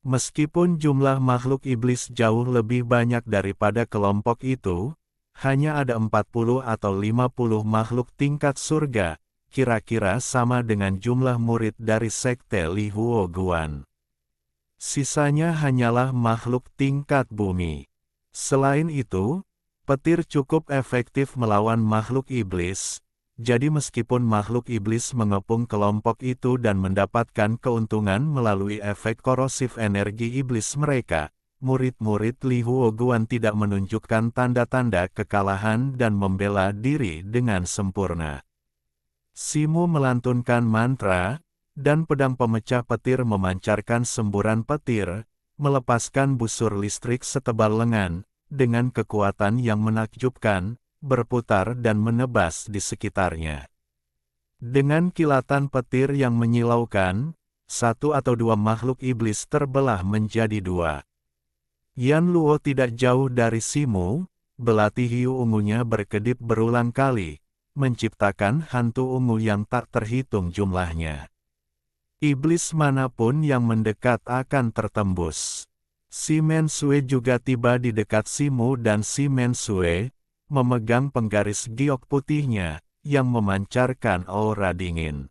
Meskipun jumlah makhluk iblis jauh lebih banyak daripada kelompok itu, hanya ada 40 atau 50 makhluk tingkat surga, kira-kira sama dengan jumlah murid dari sekte Li Huo Guan. Sisanya hanyalah makhluk tingkat bumi. Selain itu, petir cukup efektif melawan makhluk iblis, jadi meskipun makhluk iblis mengepung kelompok itu dan mendapatkan keuntungan melalui efek korosif energi iblis mereka, murid-murid Li Huo Guan tidak menunjukkan tanda-tanda kekalahan dan membela diri dengan sempurna. Simu melantunkan mantra, dan pedang pemecah petir memancarkan semburan petir, melepaskan busur listrik setebal lengan, dengan kekuatan yang menakjubkan, berputar dan menebas di sekitarnya. Dengan kilatan petir yang menyilaukan, 1 atau 2 makhluk iblis terbelah menjadi 2. Yan Luo tidak jauh dari Simu, belati hiu ungunya berkedip berulang kali, menciptakan hantu ungu yang tak terhitung jumlahnya. Iblis manapun yang mendekat akan tertembus. Si Mensue juga tiba di dekat Simu dan si Mensue memegang penggaris giok putihnya, yang memancarkan aura dingin.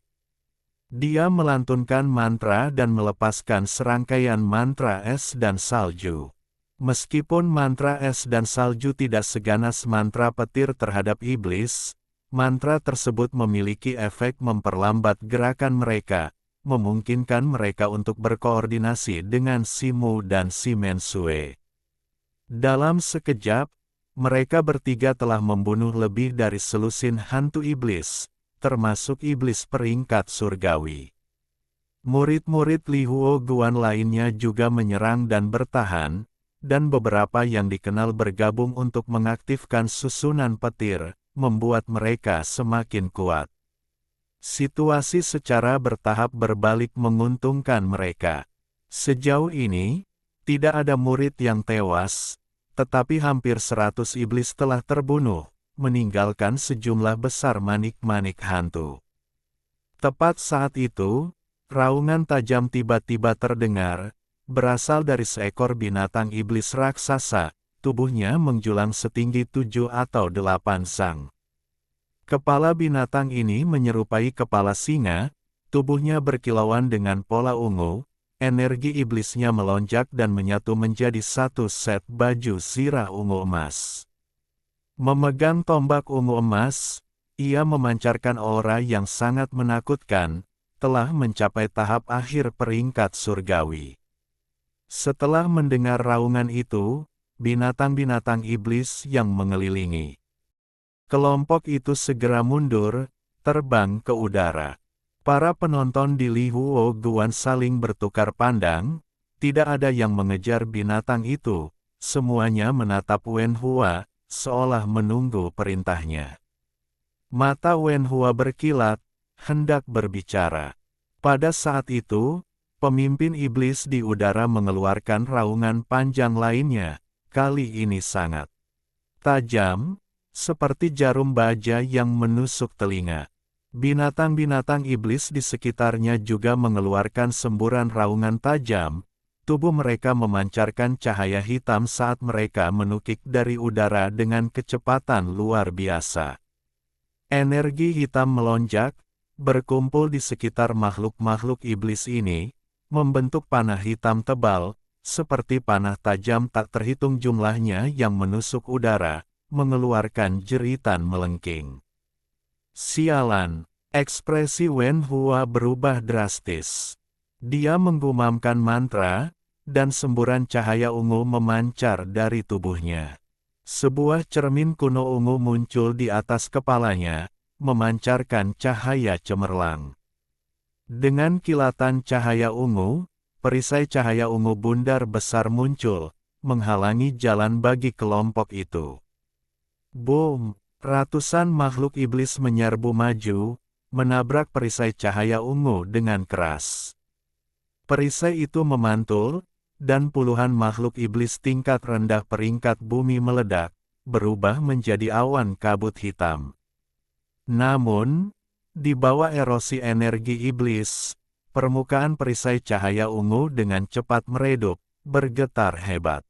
Dia melantunkan mantra dan melepaskan serangkaian mantra es dan salju. Meskipun mantra es dan salju tidak seganas mantra petir terhadap iblis, mantra tersebut memiliki efek memperlambat gerakan mereka, memungkinkan mereka untuk berkoordinasi dengan Simu dan si Mensue. Dalam sekejap, mereka bertiga telah membunuh lebih dari selusin hantu iblis, termasuk iblis peringkat surgawi. Murid-murid Li Huo Guan lainnya juga menyerang dan bertahan, dan beberapa yang dikenal bergabung untuk mengaktifkan susunan petir, membuat mereka semakin kuat. Situasi secara bertahap berbalik menguntungkan mereka. Sejauh ini, tidak ada murid yang tewas, tetapi hampir 100 iblis telah terbunuh, meninggalkan sejumlah besar manik-manik hantu. Tepat saat itu, raungan tajam tiba-tiba terdengar, berasal dari seekor binatang iblis raksasa, tubuhnya menjulang setinggi 7 atau 8 sang. Kepala binatang ini menyerupai kepala singa, tubuhnya berkilauan dengan pola ungu, energi iblisnya melonjak dan menyatu menjadi satu set baju zirah ungu emas. Memegang tombak ungu emas, ia memancarkan aura yang sangat menakutkan, telah mencapai tahap akhir peringkat surgawi. Setelah mendengar raungan itu, binatang-binatang iblis yang mengelilingi kelompok itu segera mundur, terbang ke udara. Para penonton di Li Huo Guan saling bertukar pandang, tidak ada yang mengejar binatang itu, semuanya menatap Wen Hua, seolah menunggu perintahnya. Mata Wen Hua berkilat, hendak berbicara. Pada saat itu, pemimpin iblis di udara mengeluarkan raungan panjang lainnya, kali ini sangat tajam, seperti jarum baja yang menusuk telinga. Binatang-binatang iblis di sekitarnya juga mengeluarkan semburan raungan tajam, tubuh mereka memancarkan cahaya hitam saat mereka menukik dari udara dengan kecepatan luar biasa. Energi hitam melonjak, berkumpul di sekitar makhluk-makhluk iblis ini, membentuk panah hitam tebal, seperti panah tajam tak terhitung jumlahnya yang menusuk udara, mengeluarkan jeritan melengking. Sialan, ekspresi Wen Hua berubah drastis. Dia menggumamkan mantra, dan semburan cahaya ungu memancar dari tubuhnya. Sebuah cermin kuno ungu muncul di atas kepalanya, memancarkan cahaya cemerlang. Dengan kilatan cahaya ungu, perisai cahaya ungu bundar besar muncul, menghalangi jalan bagi kelompok itu. Boom! Ratusan makhluk iblis menyerbu maju, menabrak perisai cahaya ungu dengan keras. Perisai itu memantul, dan puluhan makhluk iblis tingkat rendah peringkat bumi meledak, berubah menjadi awan kabut hitam. Namun, di bawah erosi energi iblis, permukaan perisai cahaya ungu dengan cepat meredup, bergetar hebat.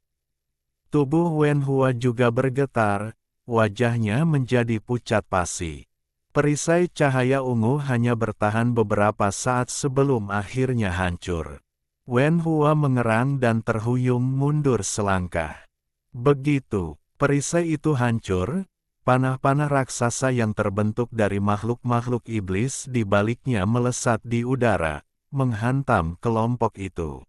Tubuh Wen Hua juga bergetar, wajahnya menjadi pucat pasi. Perisai cahaya ungu hanya bertahan beberapa saat sebelum akhirnya hancur. Wen Hua mengerang dan terhuyung mundur selangkah. Begitu perisai itu hancur, panah-panah raksasa yang terbentuk dari makhluk-makhluk iblis di baliknya melesat di udara, menghantam kelompok itu.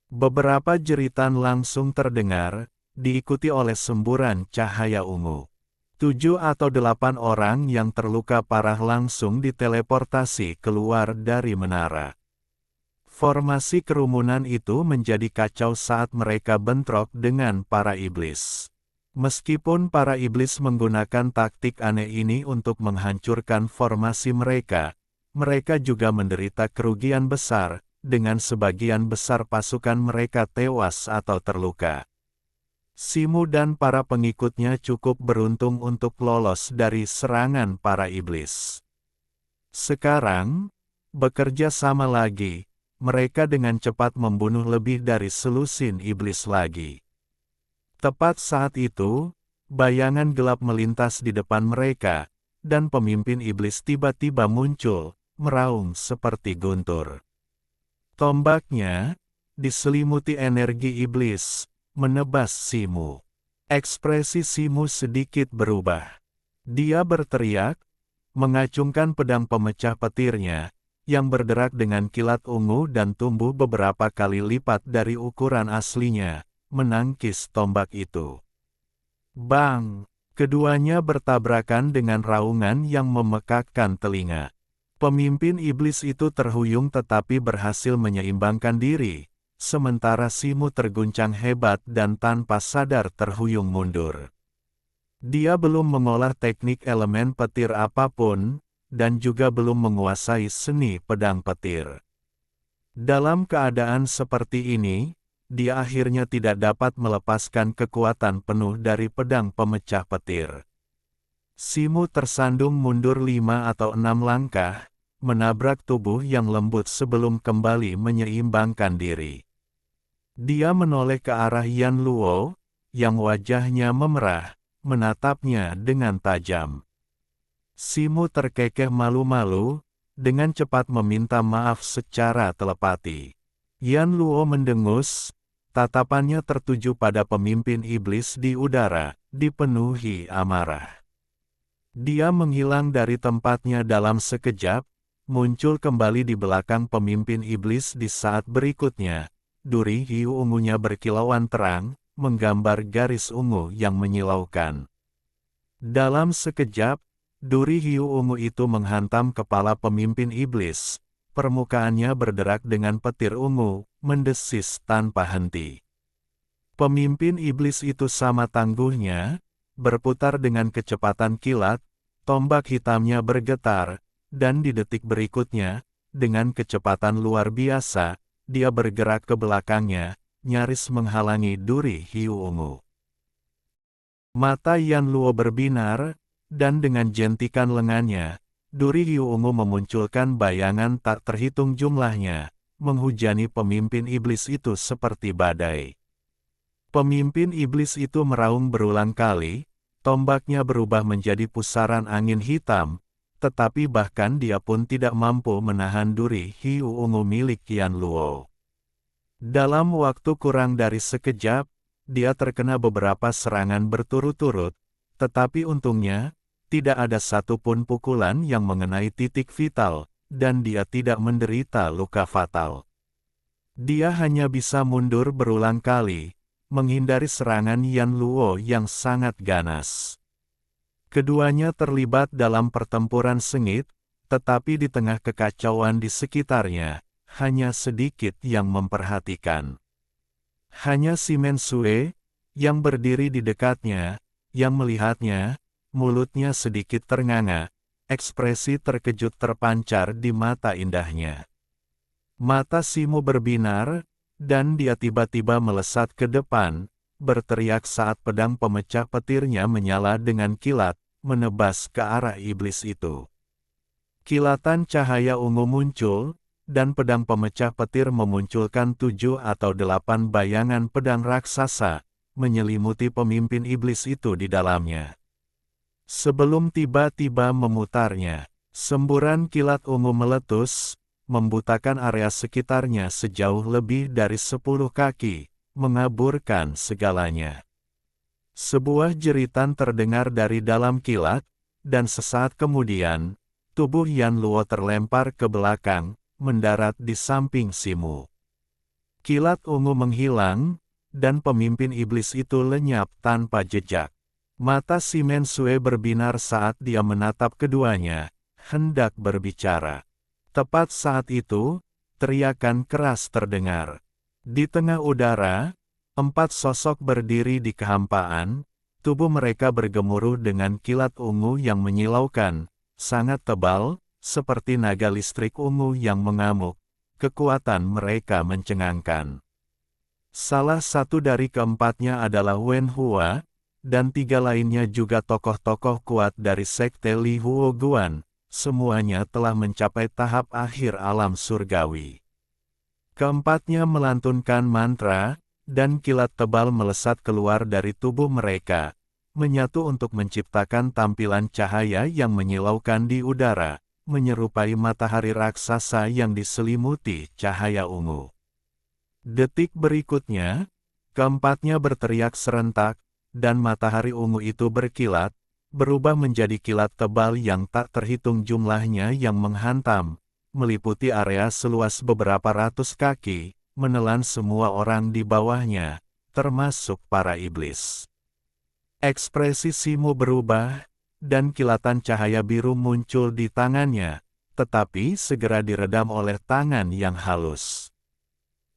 Beberapa jeritan langsung terdengar, diikuti oleh semburan cahaya ungu. 7 atau 8 orang yang terluka parah langsung diteleportasi keluar dari menara. Formasi kerumunan itu menjadi kacau saat mereka bentrok dengan para iblis. Meskipun para iblis menggunakan taktik aneh ini untuk menghancurkan formasi mereka, mereka juga menderita kerugian besar, dengan sebagian besar pasukan mereka tewas atau terluka. Simu dan para pengikutnya cukup beruntung untuk lolos dari serangan para iblis. Sekarang, bekerja sama lagi, mereka dengan cepat membunuh lebih dari selusin iblis lagi. Tepat saat itu, bayangan gelap melintas di depan mereka, dan pemimpin iblis tiba-tiba muncul, meraung seperti guntur. Tombaknya, diselimuti energi iblis, menebas Simu. Ekspresi Simu sedikit berubah. Dia berteriak, mengacungkan pedang pemecah petirnya, yang berderak dengan kilat ungu dan tumbuh beberapa kali lipat dari ukuran aslinya, menangkis tombak itu. Bang! Keduanya bertabrakan dengan raungan yang memekakkan telinga. Pemimpin iblis itu terhuyung tetapi berhasil menyeimbangkan diri, sementara Simu terguncang hebat dan tanpa sadar terhuyung mundur. Dia belum mengolah teknik elemen petir apapun, dan juga belum menguasai seni pedang petir. Dalam keadaan seperti ini, dia akhirnya tidak dapat melepaskan kekuatan penuh dari pedang pemecah petir. Simu tersandung mundur 5 atau 6 langkah, menabrak tubuh yang lembut sebelum kembali menyeimbangkan diri. Dia menoleh ke arah Yan Luo, yang wajahnya memerah, menatapnya dengan tajam. Simu terkekeh malu-malu, dengan cepat meminta maaf secara telepati. Yan Luo mendengus, tatapannya tertuju pada pemimpin iblis di udara, dipenuhi amarah. Dia menghilang dari tempatnya dalam sekejap, muncul kembali di belakang pemimpin iblis di saat berikutnya. Duri hiu ungunya berkilauan terang, menggambar garis ungu yang menyilaukan. Dalam sekejap, duri hiu ungu itu menghantam kepala pemimpin iblis. Permukaannya berderak dengan petir ungu, mendesis tanpa henti. Pemimpin iblis itu sama tangguhnya, berputar dengan kecepatan kilat, tombak hitamnya bergetar, dan di detik berikutnya, dengan kecepatan luar biasa, dia bergerak ke belakangnya, nyaris menghalangi duri hiu ungu. Mata Yan Luo berbinar, dan dengan jentikan lengannya, duri hiu ungu memunculkan bayangan tak terhitung jumlahnya, menghujani pemimpin iblis itu seperti badai. Pemimpin iblis itu meraung berulang kali, tombaknya berubah menjadi pusaran angin hitam, tetapi bahkan dia pun tidak mampu menahan duri hiu ungu milik Yan Luo. Dalam waktu kurang dari sekejap, dia terkena beberapa serangan berturut-turut, tetapi untungnya, tidak ada satupun pukulan yang mengenai titik vital, dan dia tidak menderita luka fatal. Dia hanya bisa mundur berulang kali, menghindari serangan Yan Luo yang sangat ganas. Keduanya terlibat dalam pertempuran sengit, tetapi di tengah kekacauan di sekitarnya, hanya sedikit yang memperhatikan. Hanya si Mensue, yang berdiri di dekatnya, yang melihatnya, mulutnya sedikit ternganga, ekspresi terkejut terpancar di mata indahnya. Mata Simu berbinar, dan dia tiba-tiba melesat ke depan, berteriak saat pedang pemecah petirnya menyala dengan kilat, menebas ke arah iblis itu. Kilatan cahaya ungu muncul, dan pedang pemecah petir memunculkan 7 atau 8 bayangan pedang raksasa, menyelimuti pemimpin iblis itu di dalamnya. Sebelum tiba-tiba memutarnya, semburan kilat ungu meletus, membutakan area sekitarnya sejauh lebih dari 10 kaki, mengaburkan segalanya. Sebuah jeritan terdengar dari dalam kilat, dan sesaat kemudian, tubuh Yan Luo terlempar ke belakang, mendarat di samping Simu. Kilat ungu menghilang, dan pemimpin iblis itu lenyap tanpa jejak. Mata si Mensue berbinar saat dia menatap keduanya, hendak berbicara. Tepat saat itu, teriakan keras terdengar. Di tengah udara, 4 sosok berdiri di kehampaan, tubuh mereka bergemuruh dengan kilat ungu yang menyilaukan, sangat tebal, seperti naga listrik ungu yang mengamuk. Kekuatan mereka mencengangkan. Salah satu dari keempatnya adalah Wen Hua, dan 3 lainnya juga tokoh-tokoh kuat dari sekte Li Huo Guan. Semuanya telah mencapai tahap akhir alam surgawi. Keempatnya melantunkan mantra, dan kilat tebal melesat keluar dari tubuh mereka, menyatu untuk menciptakan tampilan cahaya yang menyilaukan di udara, menyerupai matahari raksasa yang diselimuti cahaya ungu. Detik berikutnya, keempatnya berteriak serentak, dan matahari ungu itu berkilat, berubah menjadi kilat tebal yang tak terhitung jumlahnya yang menghantam, meliputi area seluas beberapa ratus kaki, menelan semua orang di bawahnya, termasuk para iblis. Ekspresi Simu berubah, dan kilatan cahaya biru muncul di tangannya, tetapi segera diredam oleh tangan yang halus.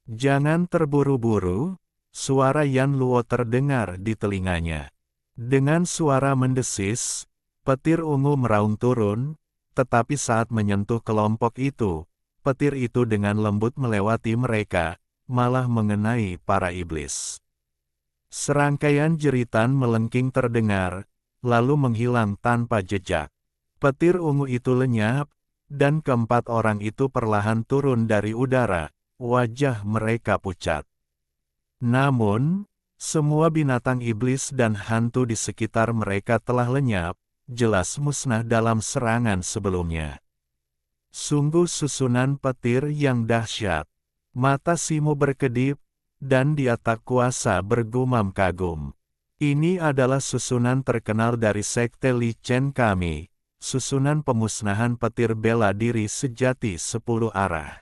"Jangan terburu-buru," suara Yan Luo terdengar di telinganya. Dengan suara mendesis, petir ungu meraung turun, tetapi saat menyentuh kelompok itu, petir itu dengan lembut melewati mereka, malah mengenai para iblis. Serangkaian jeritan melengking terdengar, lalu menghilang tanpa jejak. Petir ungu itu lenyap, dan keempat orang itu perlahan turun dari udara, wajah mereka pucat. Namun, semua binatang iblis dan hantu di sekitar mereka telah lenyap, jelas musnah dalam serangan sebelumnya. Sungguh susunan petir yang dahsyat. Mata Simo berkedip, dan dia tak kuasa bergumam kagum. Ini adalah susunan terkenal dari Sekte Li Chen kami, susunan pemusnahan petir bela diri sejati 10 arah.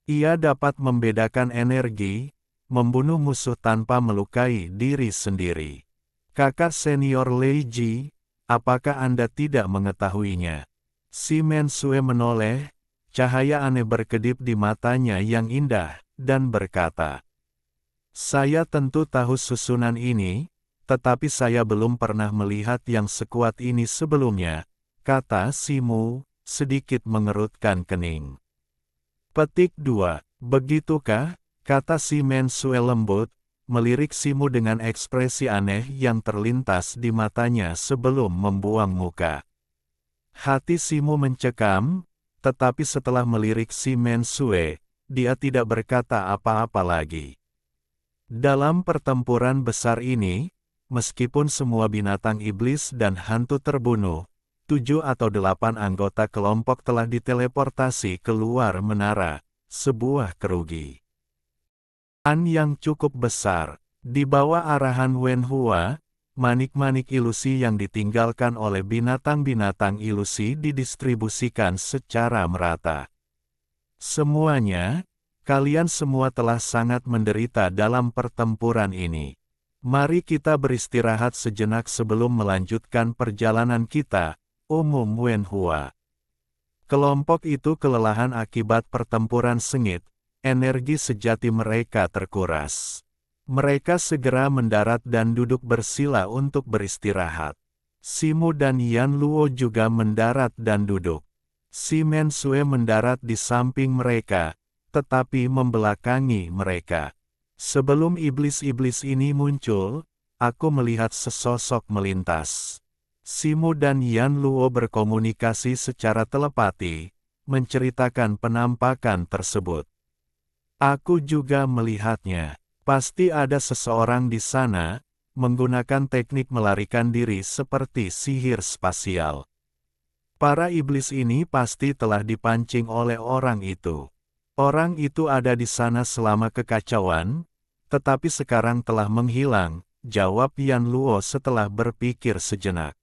Ia dapat membedakan energi, membunuh musuh tanpa melukai diri sendiri. Kakak senior Lei Ji, apakah Anda tidak mengetahuinya? Si Mensue menoleh, cahaya aneh berkedip di matanya yang indah, dan berkata, "Saya tentu tahu susunan ini, tetapi saya belum pernah melihat yang sekuat ini sebelumnya," kata Simu, sedikit mengerutkan kening. Petik 2. Begitukah? Kata si Mensue lembut, melirik Simu dengan ekspresi aneh yang terlintas di matanya sebelum membuang muka. Hati Simu mencekam, tetapi setelah melirik si Mensue, dia tidak berkata apa-apa lagi. Dalam pertempuran besar ini, meskipun semua binatang iblis dan hantu terbunuh, 7 atau 8 anggota kelompok telah diteleportasi keluar menara, sebuah kerugian yang cukup besar. Di bawah arahan Wen Hua, manik-manik ilusi yang ditinggalkan oleh binatang-binatang ilusi didistribusikan secara merata. Semuanya, kalian semua telah sangat menderita dalam pertempuran ini. Mari kita beristirahat sejenak sebelum melanjutkan perjalanan kita, umum Wen Hua. Kelompok itu kelelahan akibat pertempuran sengit. Energi sejati mereka terkuras. Mereka segera mendarat dan duduk bersila untuk beristirahat. Simu dan Yan Luo juga mendarat dan duduk. Si Mensue mendarat di samping mereka, tetapi membelakangi mereka. Sebelum iblis-iblis ini muncul, aku melihat sesosok melintas. Simu dan Yan Luo berkomunikasi secara telepati, menceritakan penampakan tersebut. Aku juga melihatnya. Pasti ada seseorang di sana, menggunakan teknik melarikan diri seperti sihir spasial. Para iblis ini pasti telah dipancing oleh orang itu. Orang itu ada di sana selama kekacauan, tetapi sekarang telah menghilang, jawab Yan Luo setelah berpikir sejenak.